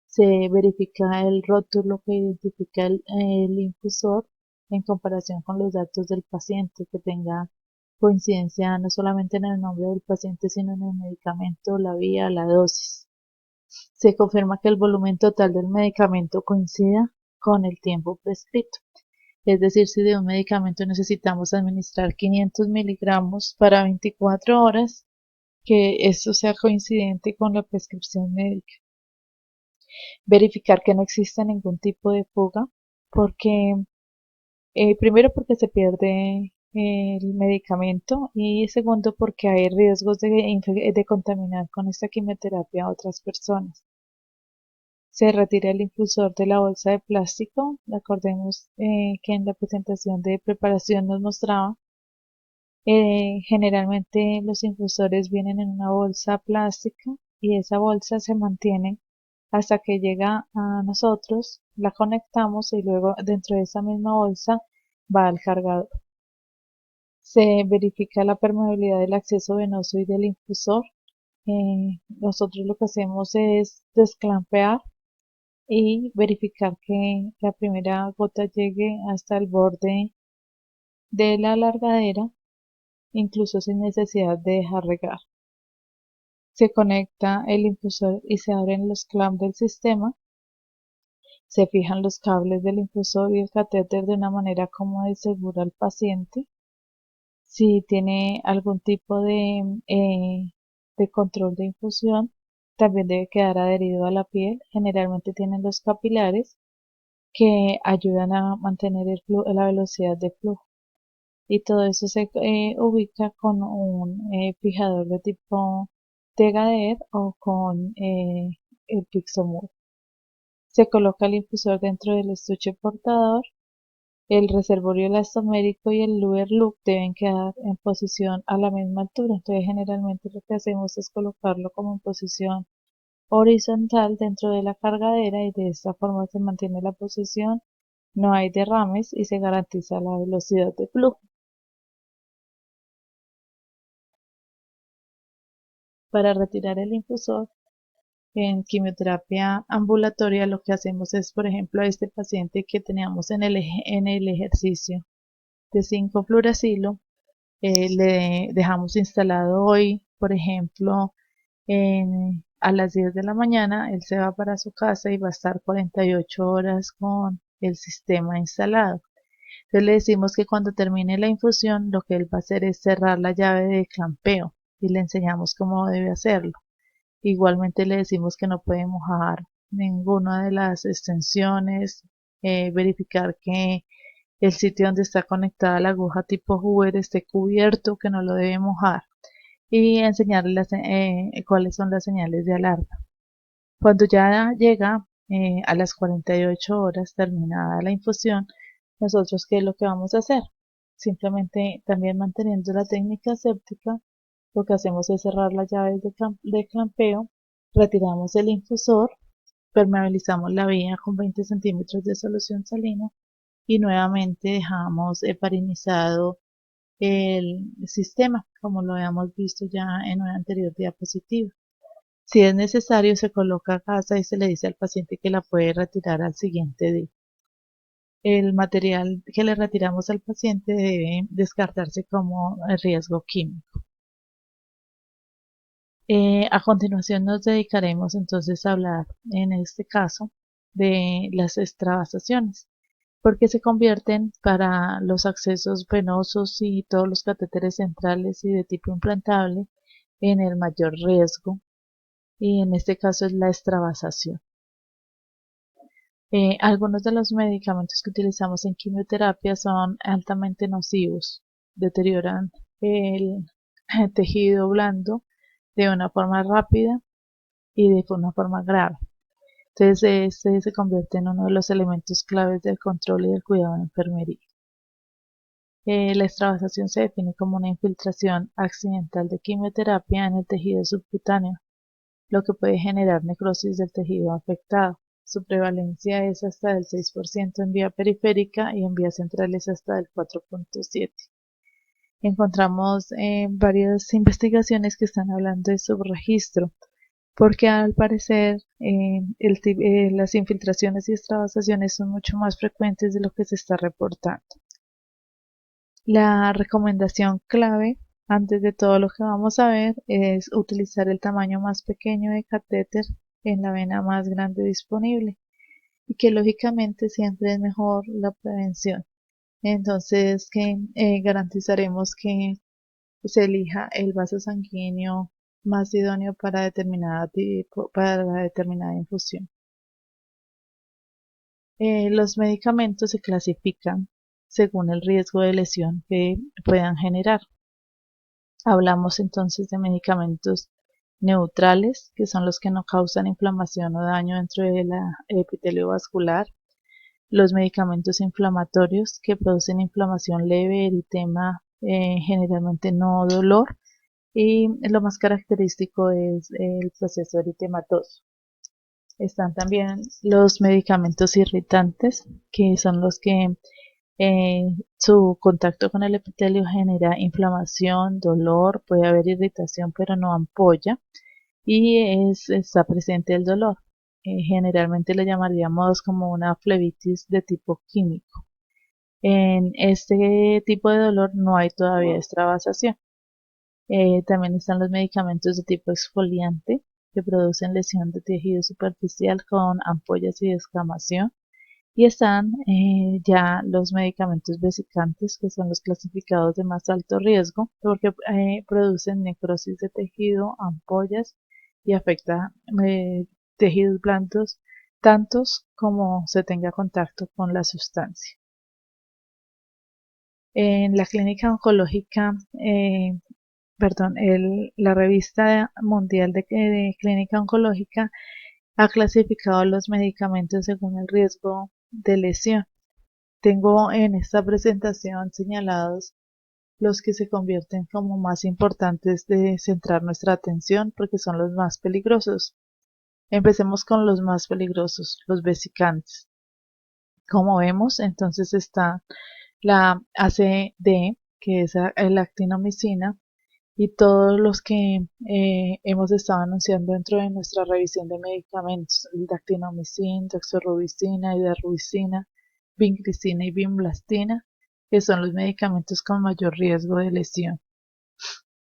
[SPEAKER 1] Se verifica el rótulo que identifica el infusor en comparación con los datos del paciente, que tenga coincidencia no solamente en el nombre del paciente, sino en el medicamento, la vía, la dosis. Se confirma que el volumen total del medicamento coincida con el tiempo prescrito. Es decir, si de un medicamento necesitamos administrar 500 miligramos para 24 horas, que esto sea coincidente con la prescripción médica. Verificar que no exista ningún tipo de fuga, porque primero porque se pierde el medicamento y segundo porque hay riesgos de contaminar con esta quimioterapia a otras personas. Se retira el infusor de la bolsa de plástico. Recordemos que en la presentación de preparación nos mostraba, generalmente los infusores vienen en una bolsa plástica y esa bolsa se mantiene hasta que llega a nosotros, la conectamos y luego dentro de esa misma bolsa va al cargador. Se verifica la permeabilidad del acceso venoso y del infusor. Nosotros lo que hacemos es desclampear y verificar que la primera gota llegue hasta el borde de la alargadera, incluso sin necesidad de dejar regar. Se conecta el infusor y se abren los clamps del sistema. Se fijan los cables del infusor y el catéter de una manera cómoda y segura al paciente. Si tiene algún tipo de control de infusión, también debe quedar adherido a la piel. Generalmente tienen los capilares que ayudan a mantener la velocidad de flujo. Y todo eso se ubica con un fijador de tipo Tegader o con el Pixomoor. Se coloca el infusor dentro del estuche portador. El reservorio elastomérico y el luer loop deben quedar en posición a la misma altura. Entonces, generalmente lo que hacemos es colocarlo como en posición horizontal dentro de la cargadera y de esta forma se mantiene la posición, no hay derrames y se garantiza la velocidad de flujo. Para retirar el infusor en quimioterapia ambulatoria, lo que hacemos es, por ejemplo, a este paciente que teníamos en el ejercicio de 5-fluoracilo, le dejamos instalado hoy, por ejemplo, a las 10 de la mañana, él se va para su casa y va a estar 48 horas con el sistema instalado. Entonces le decimos que cuando termine la infusión, lo que él va a hacer es cerrar la llave de clampeo y le enseñamos cómo debe hacerlo. Igualmente le decimos que no puede mojar ninguna de las extensiones, verificar que el sitio donde está conectada la aguja tipo Hoover esté cubierto, que no lo debe mojar y enseñarle cuáles son las señales de alarma. Cuando ya llega a las 48 horas terminada la infusión, nosotros ¿qué es lo que vamos a hacer? Simplemente también manteniendo la técnica séptica, lo que hacemos es cerrar las llaves de clampeo, retiramos el infusor, permeabilizamos la vía con 20 centímetros de solución salina y nuevamente dejamos heparinizado el sistema, como lo habíamos visto ya en una anterior diapositiva. Si es necesario, se coloca gasa y se le dice al paciente que la puede retirar al siguiente día. El material que le retiramos al paciente debe descartarse como riesgo químico. A continuación nos dedicaremos entonces a hablar, en este caso, de las extravasaciones, porque se convierten para los accesos venosos y todos los catéteres centrales y de tipo implantable en el mayor riesgo, y en este caso es la extravasación. Algunos de los medicamentos que utilizamos en quimioterapia son altamente nocivos, deterioran el tejido blando de una forma rápida y de una forma grave. Entonces, este se convierte en uno de los elementos claves del control y del cuidado de enfermería. La extravasación se define como una infiltración accidental de quimioterapia en el tejido subcutáneo, lo que puede generar necrosis del tejido afectado. Su prevalencia es hasta del 6% en vía periférica y en vías centrales hasta del 4.7%. Encontramos varias investigaciones que están hablando de subregistro. porque al parecer las infiltraciones y extravasaciones son mucho más frecuentes de lo que se está reportando. La recomendación clave, antes de todo lo que vamos a ver, es utilizar el tamaño más pequeño de catéter en la vena más grande disponible y que lógicamente siempre es mejor la prevención. Entonces, que garantizaremos que se elija el vaso sanguíneo más idóneo para para determinada infusión. Los medicamentos se clasifican según el riesgo de lesión que puedan generar. Hablamos entonces de medicamentos neutrales, que son los que no causan inflamación o daño dentro del epitelio vascular. Los medicamentos inflamatorios que producen inflamación leve, eritema, generalmente no dolor. Y lo más característico es el proceso eritematoso. Están también los medicamentos irritantes, que son los que su contacto con el epitelio genera inflamación, dolor, puede haber irritación pero no ampolla y está presente el dolor. Generalmente le llamaríamos como una flebitis de tipo químico. En este tipo de dolor no hay todavía extravasación. También están los medicamentos de tipo exfoliante que producen lesión de tejido superficial con ampollas y descamación. Y están ya los medicamentos vesicantes, que son los clasificados de más alto riesgo, porque producen necrosis de tejido, ampollas y afecta tejidos blandos, tantos como se tenga contacto con la sustancia. En la clínica oncológica, la revista mundial de clínica oncológica ha clasificado los medicamentos según el riesgo de lesión. Tengo en esta presentación señalados los que se convierten como más importantes de centrar nuestra atención porque son los más peligrosos. Empecemos con los más peligrosos, los vesicantes. Como vemos, entonces está la ACD, que es la actinomicina, y todos los que hemos estado anunciando dentro de nuestra revisión de medicamentos, el dactinomicin, doxorubicina, hidarubicina, vincristina y vinblastina, que son los medicamentos con mayor riesgo de lesión.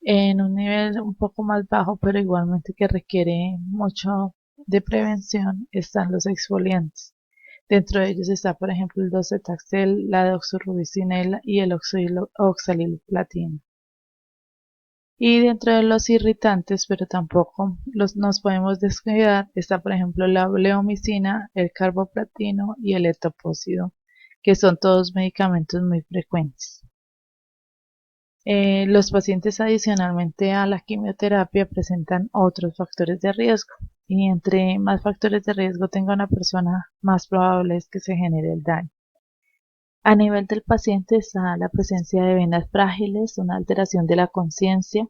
[SPEAKER 1] En un nivel un poco más bajo, pero igualmente que requiere mucho de prevención, están los exfoliantes. Dentro de ellos está, por ejemplo, el docetaxel, la doxorubicina y el oxaliplatina. Y dentro de los irritantes, pero tampoco nos podemos descuidar, está por ejemplo la bleomicina, el carboplatino y el etopósido, que son todos medicamentos muy frecuentes. Los pacientes adicionalmente a la quimioterapia presentan otros factores de riesgo y entre más factores de riesgo tenga una persona, más probable es que se genere el daño. A nivel del paciente está la presencia de venas frágiles, una alteración de la conciencia,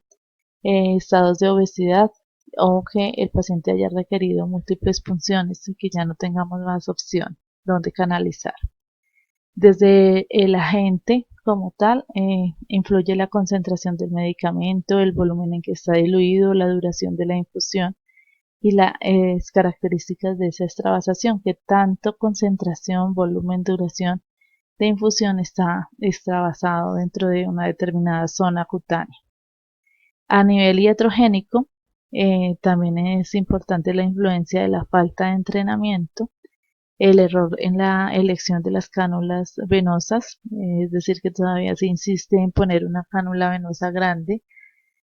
[SPEAKER 1] estados de obesidad o que el paciente haya requerido múltiples punciones y que ya no tengamos más opción donde canalizar. Desde el agente como tal, influye la concentración del medicamento, el volumen en que está diluido, la duración de la infusión y las características de esa extravasación, que tanto concentración, volumen, duración de infusión está extravasado dentro de una determinada zona cutánea. A nivel iatrogénico, también es importante la influencia de la falta de entrenamiento, el error en la elección de las cánulas venosas, es decir, que todavía se insiste en poner una cánula venosa grande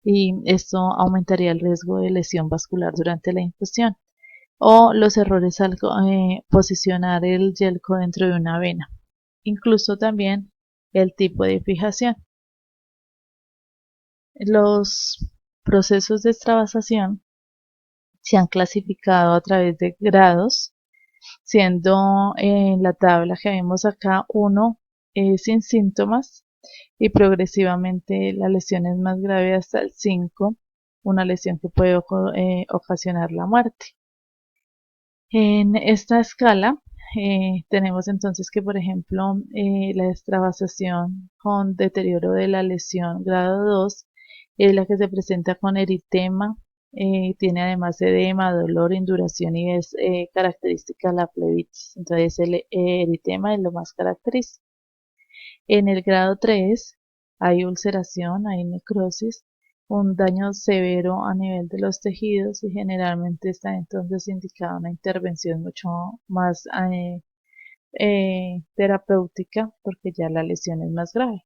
[SPEAKER 1] y esto aumentaría el riesgo de lesión vascular durante la infusión, o los errores al posicionar el yelco dentro de una vena, incluso también el tipo de fijación. Los procesos de extravasación se han clasificado a través de grados, siendo en la tabla que vemos acá 1 sin síntomas y progresivamente la lesión es más grave hasta el 5, una lesión que puede ocasionar la muerte. En esta escala tenemos entonces que, por ejemplo, la extravasación con deterioro de la lesión grado 2 es la que se presenta con eritema, Tiene además edema, dolor, induración y es característica la flebitis. Entonces el eritema es lo más característico. En el grado 3 hay ulceración, hay necrosis, un daño severo a nivel de los tejidos y generalmente está entonces indicada una intervención mucho más terapéutica porque ya la lesión es más grave.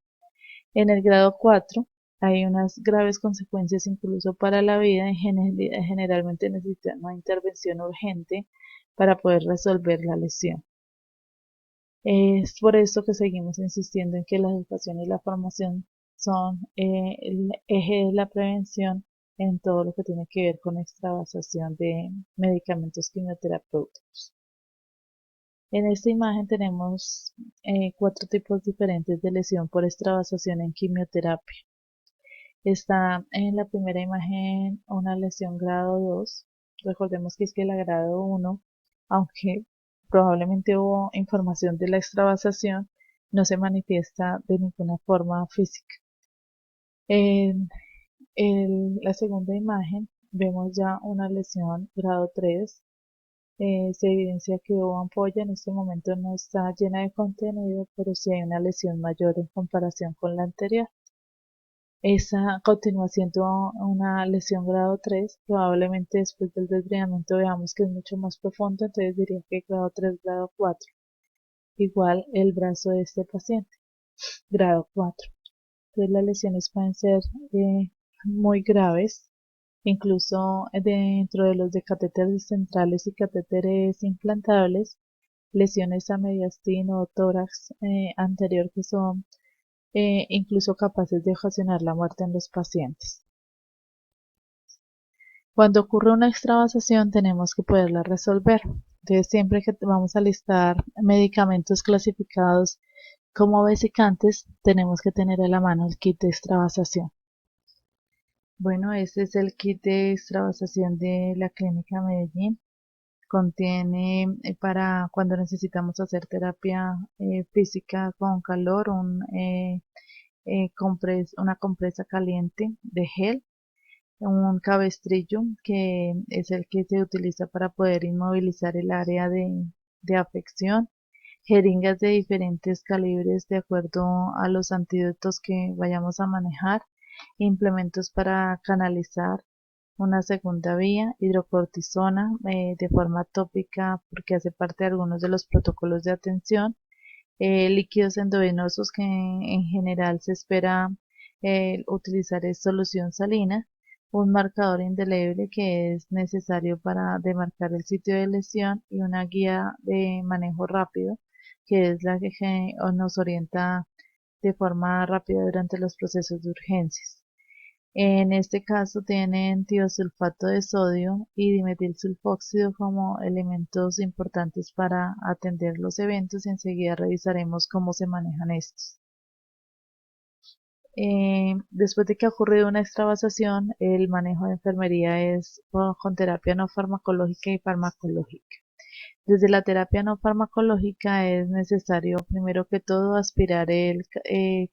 [SPEAKER 1] En el grado 4 hay unas graves consecuencias incluso para la vida y generalmente necesita una intervención urgente para poder resolver la lesión. Es por esto que seguimos insistiendo en que la educación y la formación son el eje de la prevención en todo lo que tiene que ver con extravasación de medicamentos quimioterapéuticos. En esta imagen tenemos 4 tipos diferentes de lesión por extravasación en quimioterapia. Está en la primera imagen una lesión grado 2. Recordemos que es que la grado 1, aunque probablemente hubo información de la extravasación, no se manifiesta de ninguna forma física. En la segunda imagen vemos ya una lesión grado 3. Se evidencia que hubo ampolla, en este momento no está llena de contenido, pero sí hay una lesión mayor en comparación con la anterior. Esa continúa siendo una lesión grado 3, probablemente después del desbridamiento veamos que es mucho más profundo, entonces diría que grado 3, grado 4. Igual el brazo de este paciente, grado 4. Entonces las lesiones pueden ser muy graves, incluso dentro de los de catéteres centrales y catéteres implantables, lesiones a mediastino o tórax anterior que son incluso capaces de ocasionar la muerte en los pacientes. Cuando ocurre una extravasación tenemos que poderla resolver. Entonces siempre que vamos a listar medicamentos clasificados como vesicantes, tenemos que tener a la mano el kit de extravasación. Bueno, este es el kit de extravasación de la Clínica Medellín. Contiene para cuando necesitamos hacer terapia física con calor, una compresa caliente de gel, un cabestrillo que es el que se utiliza para poder inmovilizar el área de afección, jeringas de diferentes calibres de acuerdo a los antídotos que vayamos a manejar, implementos para canalizar, una segunda vía, hidrocortisona de forma tópica porque hace parte de algunos de los protocolos de atención, líquidos endovenosos que en general se espera utilizar es solución salina, un marcador indeleble que es necesario para demarcar el sitio de lesión y una guía de manejo rápido que es la que nos orienta de forma rápida durante los procesos de urgencias. En este caso tienen tiosulfato de sodio y dimetilsulfóxido como elementos importantes para atender los eventos y enseguida revisaremos cómo se manejan estos. Después de que ha ocurrido una extravasación, el manejo de enfermería es con terapia no farmacológica y farmacológica. Desde la terapia no farmacológica es necesario primero que todo aspirar el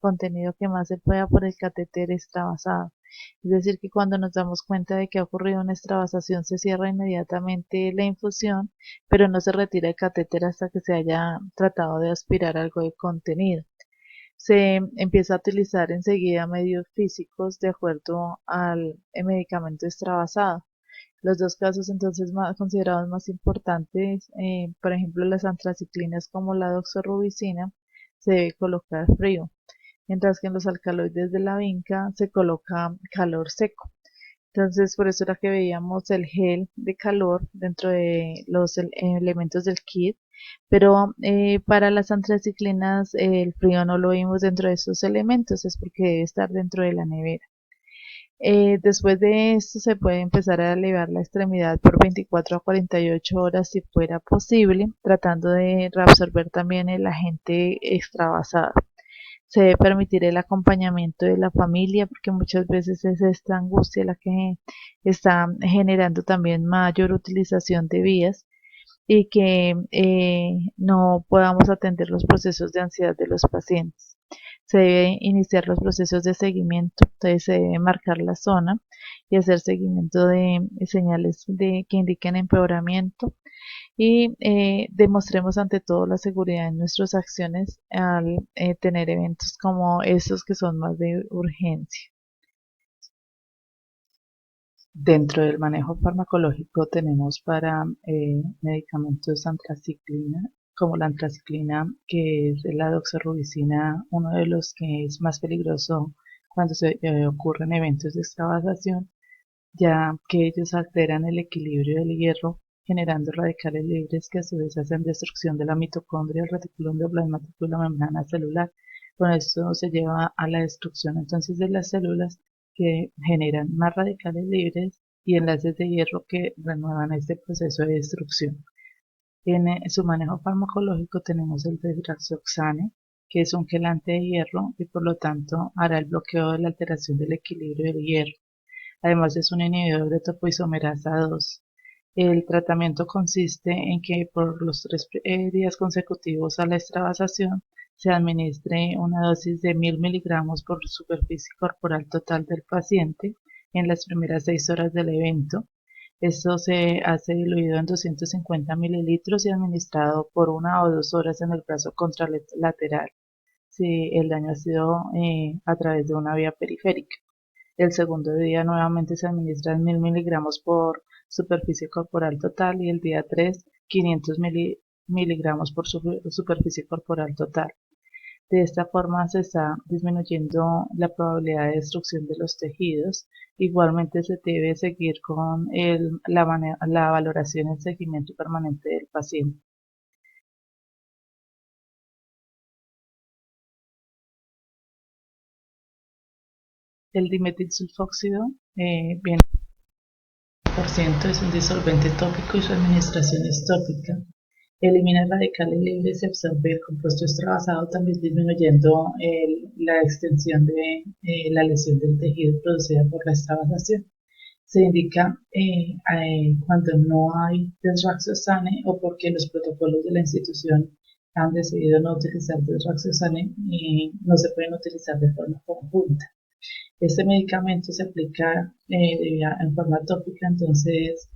[SPEAKER 1] contenido que más se pueda por el catéter extravasado. Es decir, que cuando nos damos cuenta de que ha ocurrido una extravasación se cierra inmediatamente la infusión, pero no se retira el catéter hasta que se haya tratado de aspirar algo de contenido. Se empieza a utilizar enseguida medios físicos de acuerdo al medicamento extravasado. Los dos casos entonces considerados más importantes, por ejemplo las antraciclinas como la doxorubicina, se debe colocar frío, mientras que en los alcaloides de la vinca se coloca calor seco. Entonces por eso era que veíamos el gel de calor dentro de los elementos del kit, pero para las antraciclinas el frío no lo vimos dentro de esos elementos, es porque debe estar dentro de la nevera. Después de esto se puede empezar a elevar la extremidad por 24 a 48 horas si fuera posible, tratando de reabsorber también el agente extravasado. Se debe permitir el acompañamiento de la familia porque muchas veces es esta angustia la que está generando también mayor utilización de vías y que no podamos atender los procesos de ansiedad de los pacientes. Se debe iniciar los procesos de seguimiento, entonces se debe marcar la zona y hacer seguimiento de señales que indiquen empeoramiento y demostremos ante todo la seguridad en nuestras acciones al tener eventos como esos que son más de urgencia. Dentro del manejo farmacológico tenemos para medicamentos antraciclina, como la antraciclina, que es la doxorubicina, uno de los que es más peligroso cuando se ocurren eventos de extravasación, ya que ellos alteran el equilibrio del hierro, generando radicales libres que a su vez hacen destrucción de la mitocondria, el retículo endoplasmático y la membrana celular. Con esto se lleva a la destrucción entonces de las células que generan más radicales libres y enlaces de hierro que renuevan este proceso de destrucción. En su manejo farmacológico tenemos el tetraxoxane, que es un quelante de hierro y por lo tanto hará el bloqueo de la alteración del equilibrio del hierro. Además es un inhibidor de topoisomerasa 2. El tratamiento consiste en que por los 3 días consecutivos a la extravasación se administre una dosis de 1000 miligramos por superficie corporal total del paciente en las primeras 6 horas del evento. Esto se hace diluido en 250 mililitros y administrado por 1 o 2 horas en el brazo contralateral si el daño ha sido a través de una vía periférica. El segundo día nuevamente se administran 1000 miligramos por superficie corporal total y el día 3 500 miligramos por superficie corporal total. De esta forma se está disminuyendo la probabilidad de destrucción de los tejidos. Igualmente se debe seguir con la valoración y el seguimiento permanente del paciente. El dimetilsulfóxido viene por ciento, es un disolvente tópico y su administración es tópica. Elimina radicales libres y absorbe el compuesto extravasado, también disminuyendo la extensión de la lesión del tejido producida por la extravasación. Se indica cuando no hay desraxosane o porque los protocolos de la institución han decidido no utilizar desraxosane y no se pueden utilizar de forma conjunta. Este medicamento se aplica en forma tópica, entonces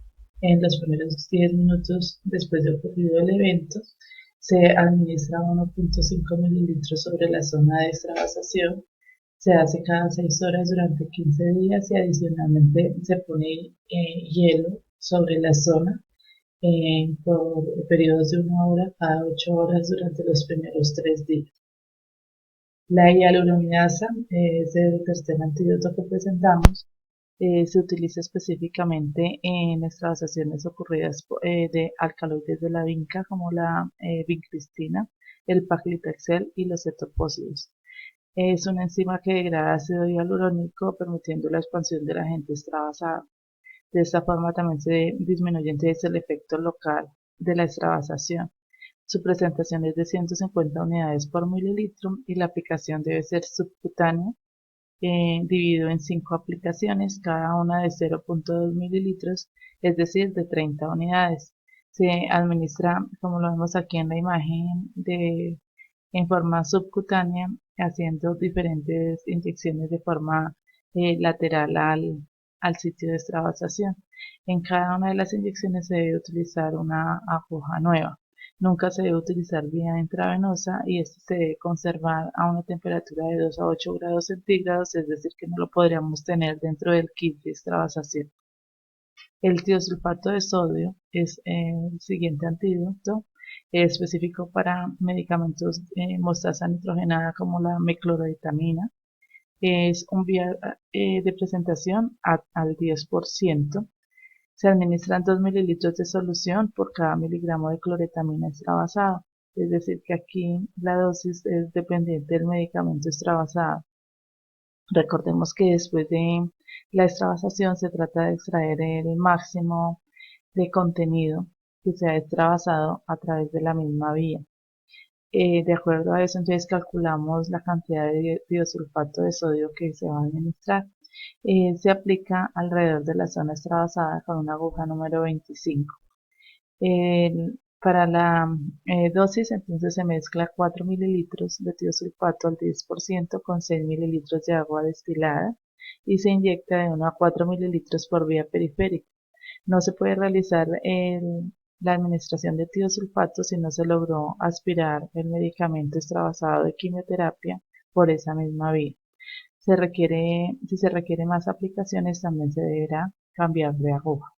[SPEAKER 1] en los primeros 10 minutos después de ocurrido el evento, se administra 1.5 mililitros sobre la zona de extravasación, se hace cada 6 horas durante 15 días y adicionalmente se pone hielo sobre la zona por periodos de 1 hora cada 8 horas durante los primeros 3 días. La hialuronidasa es el tercer antídoto que presentamos. Se utiliza específicamente en extravasaciones ocurridas de alcaloides de la vinca como la vincristina, el paclitaxel y los cetopósidos. Es una enzima que degrada ácido hialurónico permitiendo la expansión del agente extravasado. De esta forma también se disminuye entonces el efecto local de la extravasación. Su presentación es de 150 unidades por mililitro y la aplicación debe ser subcutánea, dividido en 5 aplicaciones, cada una de 0.2 mililitros, es decir, de 30 unidades. Se administra, como lo vemos aquí en la imagen, en forma subcutánea, haciendo diferentes inyecciones de forma lateral al sitio de extravasación. En cada una de las inyecciones se debe utilizar una aguja nueva. Nunca se debe utilizar vía intravenosa y esto se debe conservar a una temperatura de 2 a 8 grados centígrados, es decir, que no lo podríamos tener dentro del kit de extravasación. El tiosulfato de sodio es el siguiente antídoto específico para medicamentos mostaza nitrogenada como la meclorvitamina. Es un vía de presentación al 10%. Se administran 2 mililitros de solución por cada miligramo de cloretamina extravasado. Es decir, que aquí la dosis es dependiente del medicamento extravasado. Recordemos que después de la extravasación se trata de extraer el máximo de contenido que se ha extravasado a través de la misma vía. De acuerdo a eso, entonces calculamos la cantidad de diosulfato de sodio que se va a administrar. Se aplica alrededor de la zona extravasada con una aguja número 25. Para la dosis, entonces se mezcla 4 mililitros de tiosulfato al 10% con 6 mililitros de agua destilada y se inyecta de 1 a 4 mililitros por vía periférica. No se puede realizar la administración de tiosulfato si no se logró aspirar el medicamento extravasado de quimioterapia por esa misma vía. Si se requiere más aplicaciones, también se deberá cambiar de aguja.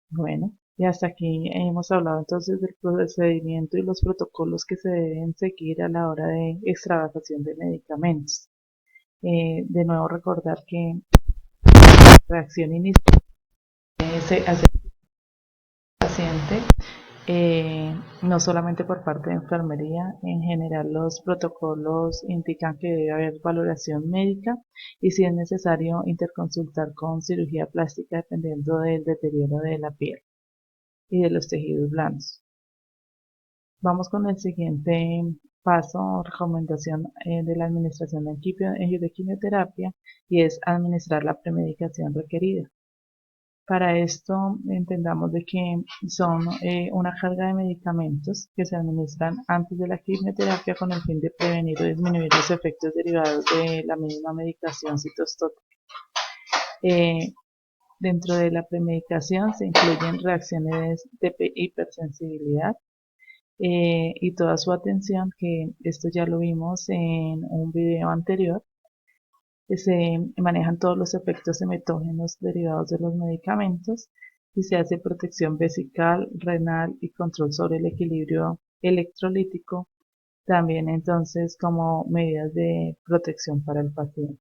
[SPEAKER 1] Bueno, y hasta aquí hemos hablado entonces del procedimiento y los protocolos que se deben seguir a la hora de extravasación de medicamentos. De nuevo recordar que la reacción inicial se hace paciente, no solamente por parte de enfermería, en general los protocolos indican que debe haber valoración médica y si es necesario interconsultar con cirugía plástica dependiendo del deterioro de la piel y de los tejidos blandos. Vamos con el siguiente paso o recomendación de la administración de quimioterapia y es administrar la premedicación requerida. Para esto entendamos de que son una carga de medicamentos que se administran antes de la quimioterapia con el fin de prevenir o disminuir los efectos derivados de la misma medicación citostótica. Dentro de la premedicación se incluyen reacciones de hipersensibilidad y toda su atención, que esto ya lo vimos en un video anterior. Se manejan todos los efectos emetógenos derivados de los medicamentos y se hace protección vesical, renal y control sobre el equilibrio electrolítico, también entonces como medidas de protección para el paciente.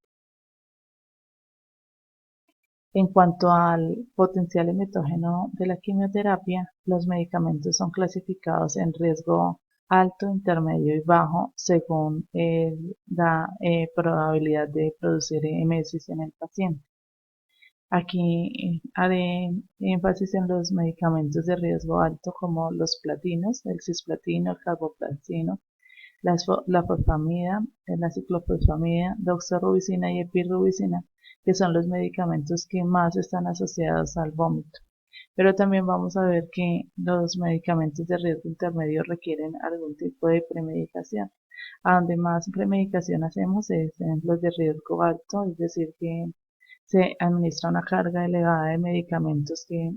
[SPEAKER 1] En cuanto al potencial emetógeno de la quimioterapia, los medicamentos son clasificados en riesgo alto, intermedio y bajo según la probabilidad de producir emesis en el paciente. Aquí haré énfasis en los medicamentos de riesgo alto como los platinos, el cisplatino, el carboplatino, la fosfamida, la ciclofosfamida, doxorubicina y epirubicina, que son los medicamentos que más están asociados al vómito. Pero también vamos a ver que los medicamentos de riesgo intermedio requieren algún tipo de premedicación. A donde más premedicación hacemos es en los de riesgo alto, es decir, que se administra una carga elevada de medicamentos que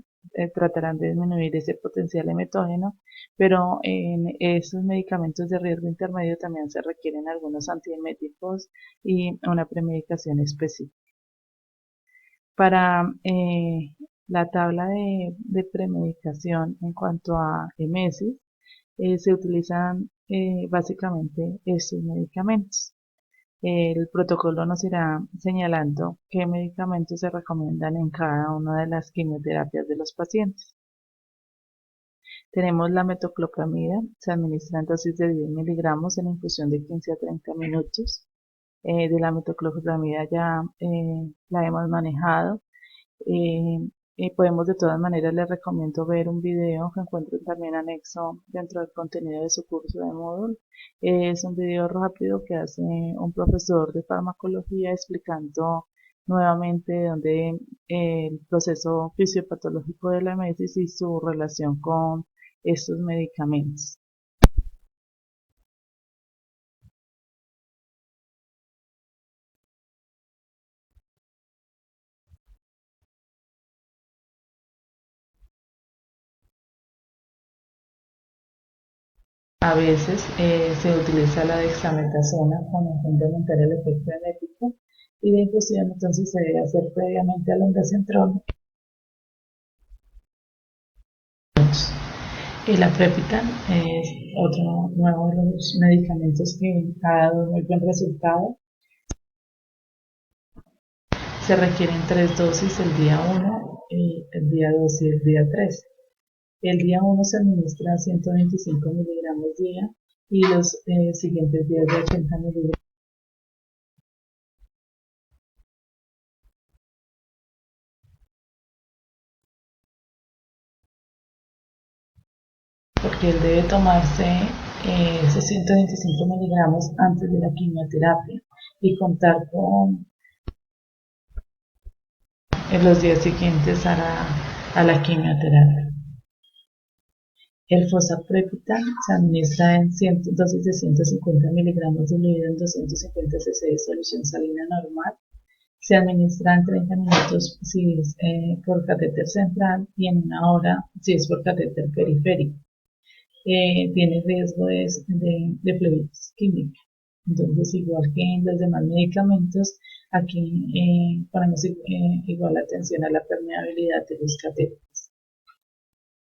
[SPEAKER 1] tratarán de disminuir ese potencial emetógeno, pero en esos medicamentos de riesgo intermedio también se requieren algunos antieméticos y una premedicación específica. Para la tabla de premedicación en cuanto a emesis, se utilizan básicamente estos medicamentos. El protocolo nos irá señalando qué medicamentos se recomiendan en cada una de las quimioterapias de los pacientes. Tenemos la metoclopramida, se administra en dosis de 10 miligramos en infusión de 15 a 30 minutos. De la metoclopramida ya la hemos manejado. Podemos de todas maneras, les recomiendo ver un video que encuentren también anexo dentro del contenido de su curso de módulo. Es un video rápido que hace un profesor de farmacología explicando nuevamente dónde el proceso fisiopatológico de la emesis y su relación con estos medicamentos. A veces se utiliza la dexametasona con el fin de aumentar el efecto emético y la infusión entonces se debe hacer previamente al ondansetron. El aprepitan es otro nuevo de los medicamentos que ha dado muy buen resultado. Se requieren 3 dosis el día 1, el día 2 y el día 3. El día 1 se administra 125 miligramos día y los siguientes días de 80 miligramos. Porque él debe tomarse esos 125 miligramos antes de la quimioterapia y contar con en los días siguientes a la quimioterapia.
[SPEAKER 2] El fosaprepitant se administra en dosis de 150 miligramos diluido en 250 cc de solución salina normal. Se administra en 30 minutos si es por catéter central y en una hora si es por catéter periférico. Tiene riesgo de fluidos química. Entonces, igual que en los demás medicamentos, aquí ponemos igual atención a la permeabilidad de los catéteres.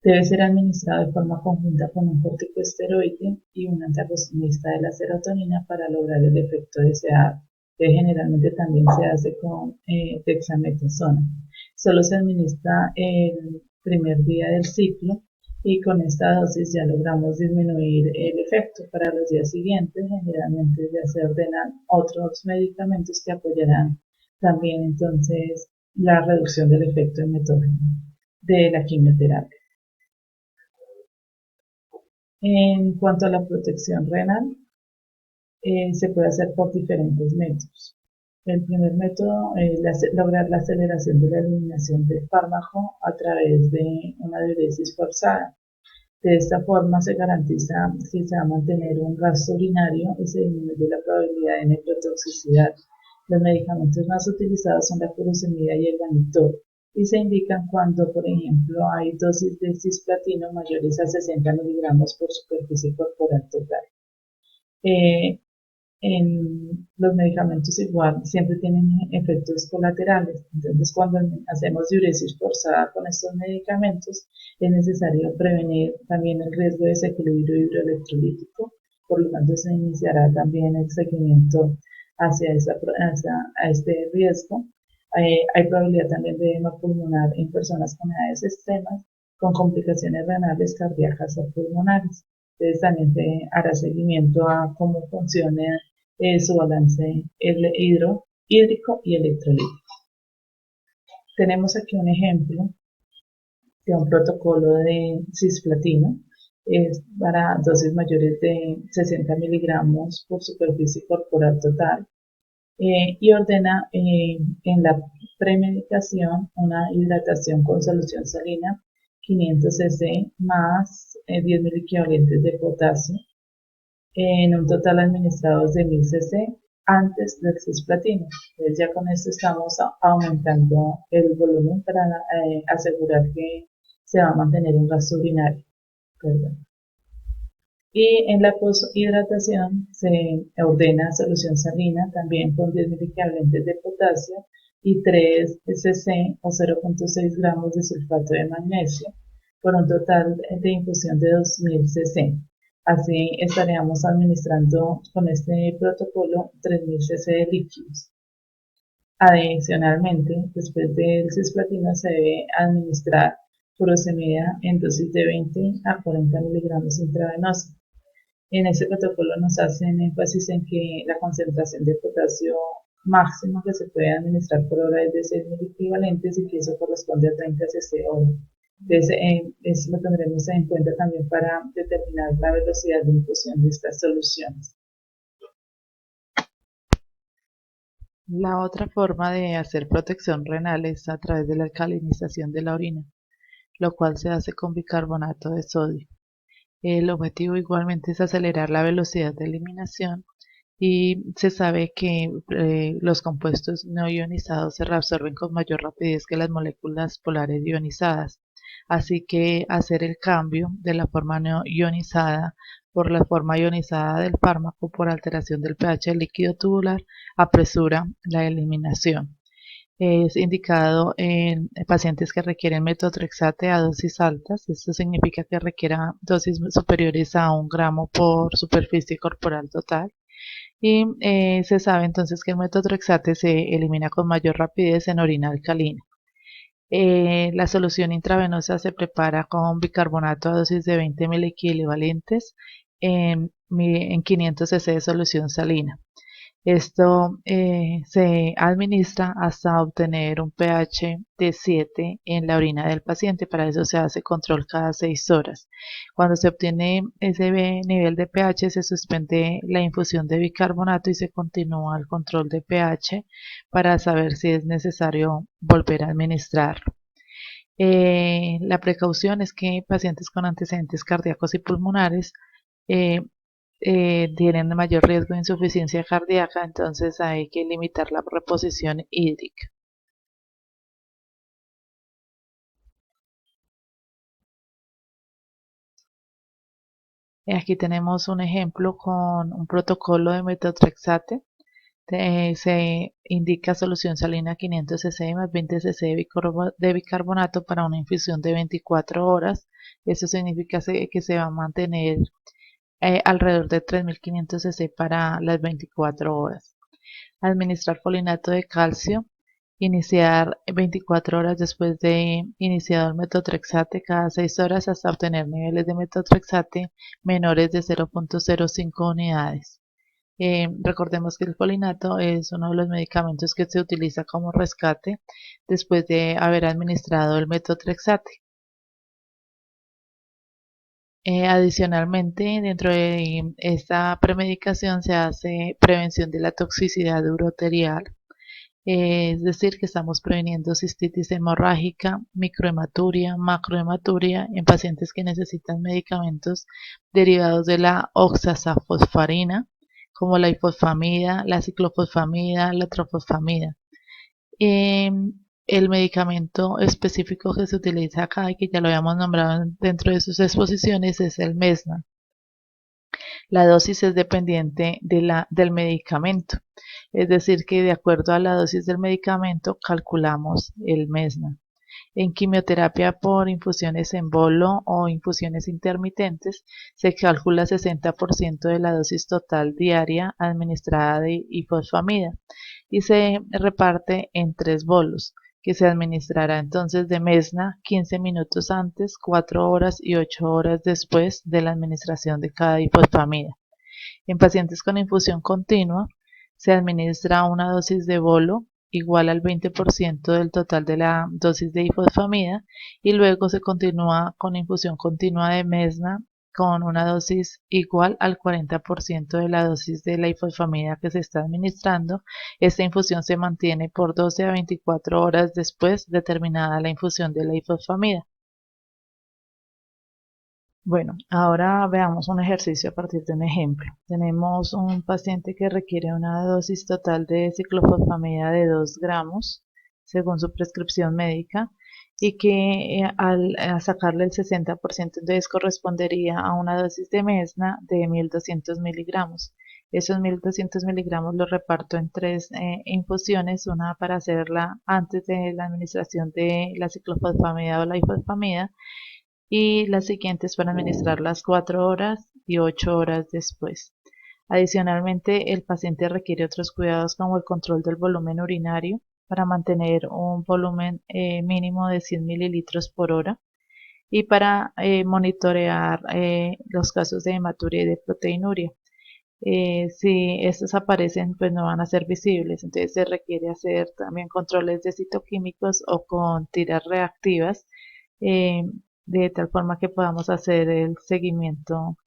[SPEAKER 2] Debe ser administrado de forma conjunta con un corticosteroide y un antagonista de la serotonina para lograr el efecto deseado, que generalmente también se hace con dexametasona. Solo se administra el primer día del ciclo y con esta dosis ya logramos disminuir el efecto. Para los días siguientes generalmente ya se ordenan otros medicamentos que apoyarán también entonces la reducción del efecto emetógeno de la quimioterapia. En cuanto a la protección renal, se puede hacer por diferentes métodos. El primer método es lograr la aceleración de la eliminación del fármaco a través de una diuresis forzada. De esta forma se garantiza que se va a mantener un gasto urinario y se disminuye la probabilidad de necrotoxicidad. Los medicamentos más utilizados son la furosemida y el vanitor y se indican cuando, por ejemplo, hay dosis de cisplatino mayores a 60 miligramos por superficie corporal total. En los medicamentos igual siempre tienen efectos colaterales. Entonces, cuando hacemos diuresis forzada con estos medicamentos, es necesario prevenir también el riesgo de desequilibrio hidroelectrolítico. Por lo tanto, se iniciará también el seguimiento hacia este riesgo. Hay probabilidad también de edema pulmonar en personas con edades extremas, con complicaciones renales, cardíacas o pulmonares. Entonces también se hará seguimiento a cómo funciona su balance hídrico y electrolítico. Tenemos aquí un ejemplo de un protocolo de cisplatino para dosis mayores de 60 miligramos por superficie corporal total y ordena en la premedicación una hidratación con solución salina 500 cc más 10 miliequivalentes de potasio en un total administrado de 1000 cc antes del cisplatino. Entonces ya con esto estamos aumentando el volumen para asegurar que se va a mantener un gasto urinario. Perdón. Y en la poshidratación se ordena solución salina también con 10 miliequivalentes de potasio y 3 cc o 0.6 gramos de sulfato de magnesio por un total de infusión de 2000 cc. Así estaríamos administrando con este protocolo 3000 cc de líquidos. Adicionalmente, después del cisplatino se debe administrar furosemida en dosis de 20 a 40 miligramos intravenosa. En este protocolo nos hacen énfasis en que la concentración de potasio máxima que se puede administrar por hora es de 6 miliequivalentes y que eso corresponde a 30 cc hora. Entonces, eso lo tendremos en cuenta también para determinar la velocidad de infusión de estas soluciones.
[SPEAKER 1] La otra forma de hacer protección renal es a través de la alcalinización de la orina, lo cual se hace con bicarbonato de sodio. El objetivo igualmente es acelerar la velocidad de eliminación y se sabe que los compuestos no ionizados se reabsorben con mayor rapidez que las moléculas polares ionizadas. Así que hacer el cambio de la forma no ionizada por la forma ionizada del fármaco por alteración del pH del líquido tubular apresura la eliminación. Es indicado en pacientes que requieren metotrexate a dosis altas. Esto significa que requiera dosis superiores a 1 gramo por superficie corporal total. Y se sabe entonces que el metotrexate se elimina con mayor rapidez en orina alcalina. La solución intravenosa se prepara con bicarbonato a dosis de 20 miliequivalentes en 500 cc de solución salina. Esto se administra hasta obtener un pH de 7 en la orina del paciente. Para eso se hace control cada 6 horas. Cuando se obtiene ese nivel de pH, se suspende la infusión de bicarbonato y se continúa el control de pH para saber si es necesario volver a administrarlo. La precaución es que pacientes con antecedentes cardíacos y pulmonares eh, tienen mayor riesgo de insuficiencia cardíaca, entonces hay que limitar la reposición hídrica. Aquí tenemos un ejemplo con un protocolo de metotrexate. Se indica solución salina 500 cc más 20 cc de bicarbonato para una infusión de 24 horas. Eso significa que se va a mantener alrededor de 3500 cc para las 24 horas. Administrar folinato de calcio. Iniciar 24 horas después de iniciado el metotrexate cada 6 horas hasta obtener niveles de metotrexate menores de 0.05 unidades. Recordemos que el folinato es uno de los medicamentos que se utiliza como rescate después de haber administrado el metotrexate. Adicionalmente, dentro de esta premedicación se hace prevención de la toxicidad uroterial, es decir, que estamos previniendo cistitis hemorrágica, microhematuria, macrohematuria en pacientes que necesitan medicamentos derivados de la oxazafosfarina, como la ifosfamida, la ciclofosfamida, la trofosfamida. El medicamento específico que se utiliza acá y que ya lo habíamos nombrado dentro de sus exposiciones es el Mesna. La dosis es dependiente del medicamento, es decir, que de acuerdo a la dosis del medicamento calculamos el Mesna. En quimioterapia por infusiones en bolo o infusiones intermitentes se calcula 60% de la dosis total diaria administrada de ifosfamida y se reparte en 3 bolos, que se administrará entonces de Mesna 15 minutos antes, 4 horas y 8 horas después de la administración de cada ifosfamida. En pacientes con infusión continua, se administra una dosis de bolo igual al 20% del total de la dosis de ifosfamida y luego se continúa con infusión continua de Mesna con una dosis igual al 40% de la dosis de la ifosfamida que se está administrando. Esta infusión se mantiene por 12 a 24 horas después de terminada la infusión de la ifosfamida. Bueno, ahora veamos un ejercicio a partir de un ejemplo. Tenemos un paciente que requiere una dosis total de ciclofosfamida de 2 gramos, según su prescripción médica, y que al sacarle el 60% entonces correspondería a una dosis de Mesna de 1200 miligramos. Esos 1200 miligramos los reparto en 3 infusiones, una para hacerla antes de la administración de la ciclofosfamida o la ifosfamida y las siguientes para administrarlas 4 horas y 8 horas después. Adicionalmente, el paciente requiere otros cuidados como el control del volumen urinario para mantener un volumen mínimo de 100 mililitros por hora y para monitorear los casos de hematuria y de proteinuria. Si estos aparecen, pues no van a ser visibles, entonces se requiere hacer también controles de citoquímicos o con tiras reactivas, eh, de tal forma que podamos hacer el seguimiento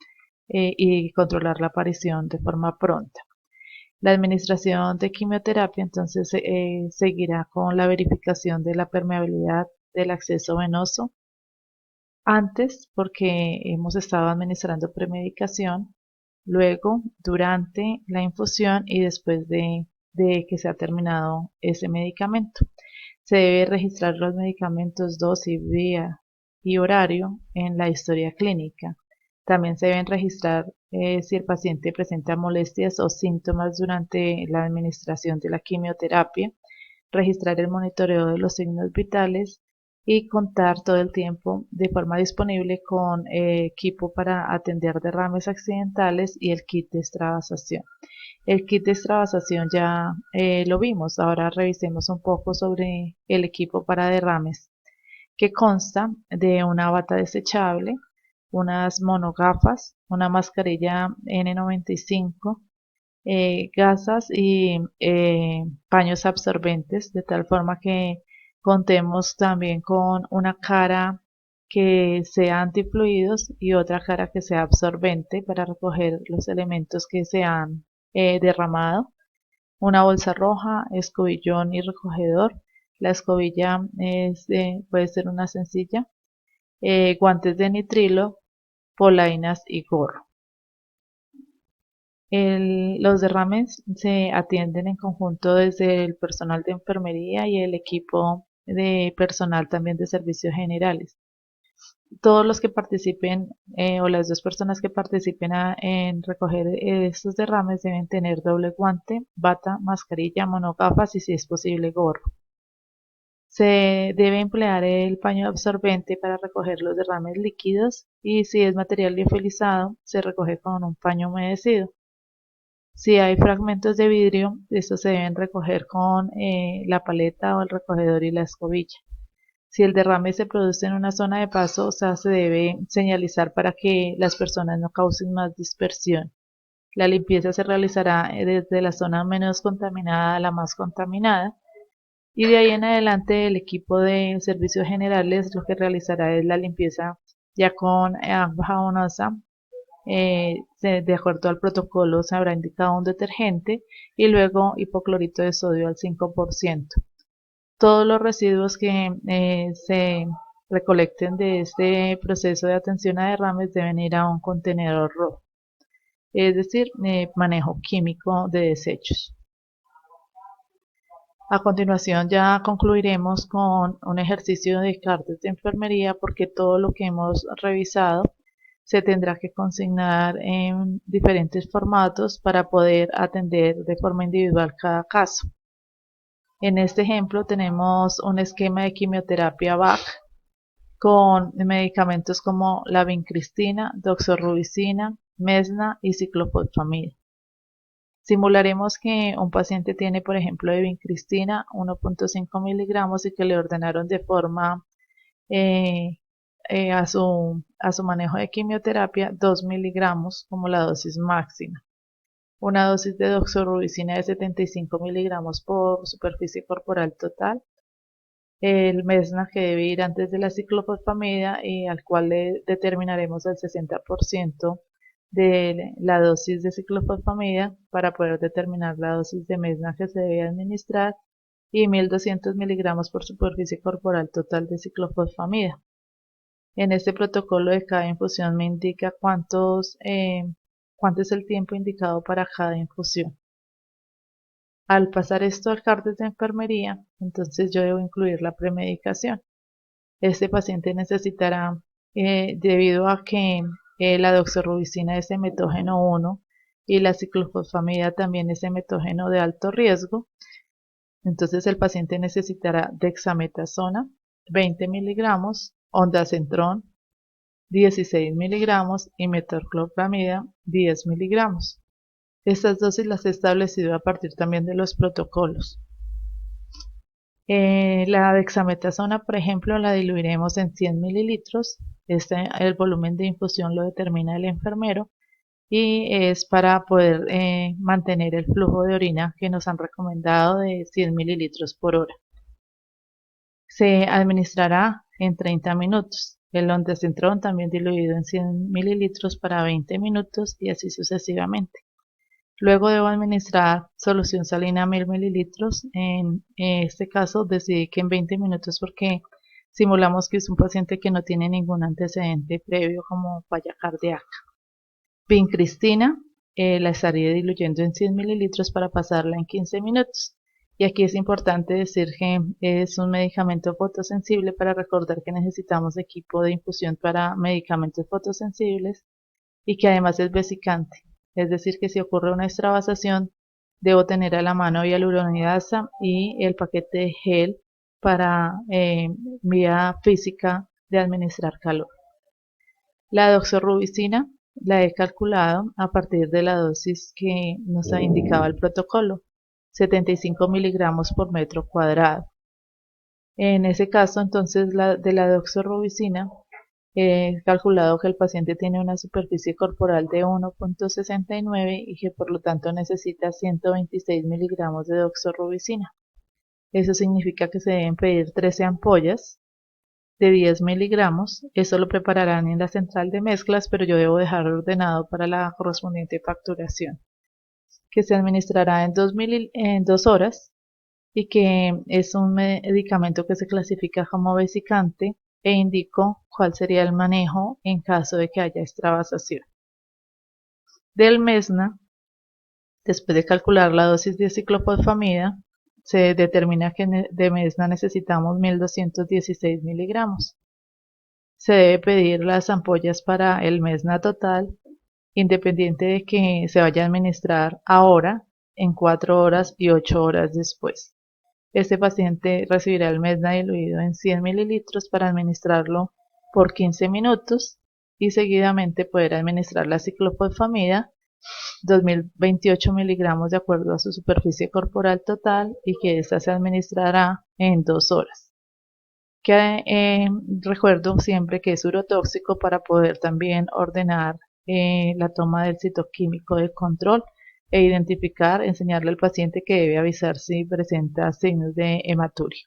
[SPEAKER 1] y controlar la aparición de forma pronta. La administración de quimioterapia entonces seguirá con la verificación de la permeabilidad del acceso venoso antes, porque hemos estado administrando premedicación, luego, durante la infusión y después de que se ha terminado ese medicamento. Se debe registrar los medicamentos, dosis, día y horario en la historia clínica. También se deben registrar si el paciente presenta molestias o síntomas durante la administración de la quimioterapia, registrar el monitoreo de los signos vitales y contar todo el tiempo de forma disponible con equipo para atender derrames accidentales y el kit de extravasación. El kit de extravasación ya lo vimos, ahora revisemos un poco sobre el equipo para derrames, que consta de una bata desechable, unas monogafas, una mascarilla N95, gasas y paños absorbentes, de tal forma que contemos también con una cara que sea antifluidos y otra cara que sea absorbente para recoger los elementos que se han derramado, una bolsa roja, escobillón y recogedor, La escobilla puede ser una sencilla, guantes de nitrilo, polainas y gorro. Los derrames se atienden en conjunto desde el personal de enfermería y el equipo de personal también de servicios generales. Todos los que participen o las dos personas que participen en recoger estos derrames deben tener doble guante, bata, mascarilla, monogafas y si es posible gorro. Se debe emplear el paño absorbente para recoger los derrames líquidos y si es material liofilizado se recoge con un paño humedecido. Si hay fragmentos de vidrio, estos se deben recoger con la paleta o el recogedor y la escobilla. Si el derrame se produce en una zona de paso, o sea, se debe señalizar para que las personas no causen más dispersión. La limpieza se realizará desde la zona menos contaminada a la más contaminada y de ahí en adelante el equipo de servicios generales lo que realizará es la limpieza ya con agua jabonosa. De acuerdo al protocolo se habrá indicado un detergente y luego hipoclorito de sodio al 5%. Todos los residuos que se recolecten de este proceso de atención a derrames deben ir a un contenedor rojo, es decir, manejo químico de desechos. A continuación ya concluiremos con un ejercicio de cartas de enfermería porque todo lo que hemos revisado se tendrá que consignar en diferentes formatos para poder atender de forma individual cada caso. En este ejemplo tenemos un esquema de quimioterapia VAC con medicamentos como la vincristina, doxorubicina, mesna y ciclofosfamida. Simularemos que un paciente tiene, por ejemplo, de vincristina 1.5 miligramos y que le ordenaron de forma a su manejo de quimioterapia 2 miligramos como la dosis máxima. Una dosis de doxorubicina de 75 miligramos por superficie corporal total. El mesna que debe ir antes de la ciclofosfamida y al cual le determinaremos el 60% de la dosis de ciclofosfamida para poder determinar la dosis de mesna que se debe administrar y 1200 miligramos por superficie corporal total de ciclofosfamida. En este protocolo de cada infusión me indica cuánto es el tiempo indicado para cada infusión. Al pasar esto al cartel de enfermería, entonces yo debo incluir la premedicación. Este paciente necesitará, debido a que la doxorubicina es emetógeno 1 y la ciclofosfamida también es emetógeno de alto riesgo, entonces el paciente necesitará dexametasona 20 miligramos, ondansetron 16 miligramos y metoclopramida 10 miligramos. Estas dosis las he establecido a partir también de los protocolos. La dexametasona, por ejemplo, la diluiremos en 100 mililitros. El volumen de infusión lo determina el enfermero y es para poder mantener el flujo de orina que nos han recomendado de 100 mililitros por hora. Se administrará en 30 minutos. El ondansetron también diluido en 100 mililitros para 20 minutos y así sucesivamente. Luego debo administrar solución salina 1000 mililitros. En este caso decidí que en 20 minutos porque simulamos que es un paciente que no tiene ningún antecedente previo como falla cardíaca. Vincristina la estaría diluyendo en 100 mililitros para pasarla en 15 minutos. Y aquí es importante decir que es un medicamento fotosensible para recordar que necesitamos equipo de infusión para medicamentos fotosensibles y que además es vesicante. Es decir, que si ocurre una extravasación, debo tener a la mano hialuronidasa y el paquete de gel para vía física de administrar calor. La doxorubicina la he calculado a partir de la dosis que nos ha indicado el protocolo, 75 miligramos por metro cuadrado. En ese caso, entonces, de la doxorubicina he calculado que el paciente tiene una superficie corporal de 1.69 y que por lo tanto necesita 126 miligramos de doxorubicina. Eso significa que se deben pedir 13 ampollas de 10 miligramos. Eso lo prepararán en la central de mezclas, pero yo debo dejarlo ordenado para la correspondiente facturación, que se administrará en 2 horas y que es un medicamento que se clasifica como vesicante e indico cuál sería el manejo en caso de que haya extravasación. Del Mesna, después de calcular la dosis de cicloposfamida, se determina que de Mesna necesitamos 1216 miligramos. Se debe pedir las ampollas para el Mesna total, independiente de que se vaya a administrar ahora, en 4 horas y 8 horas después. Este paciente recibirá el Mesna diluido en 100 mililitros para administrarlo por 15 minutos y seguidamente poder administrar la cicloposfamida 2028 miligramos de acuerdo a su superficie corporal total y que esta se administrará en 2 horas. Que recuerdo siempre que es urotóxico para poder también ordenar la toma del citoquímico de control e identificar, enseñarle al paciente que debe avisar si presenta signos de hematuria.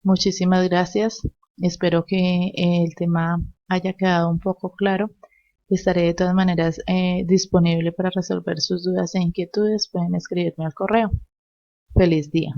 [SPEAKER 1] Muchísimas gracias. Espero que el tema haya quedado un poco claro. Estaré de todas maneras disponible para resolver sus dudas e inquietudes. Pueden escribirme al correo. Feliz día.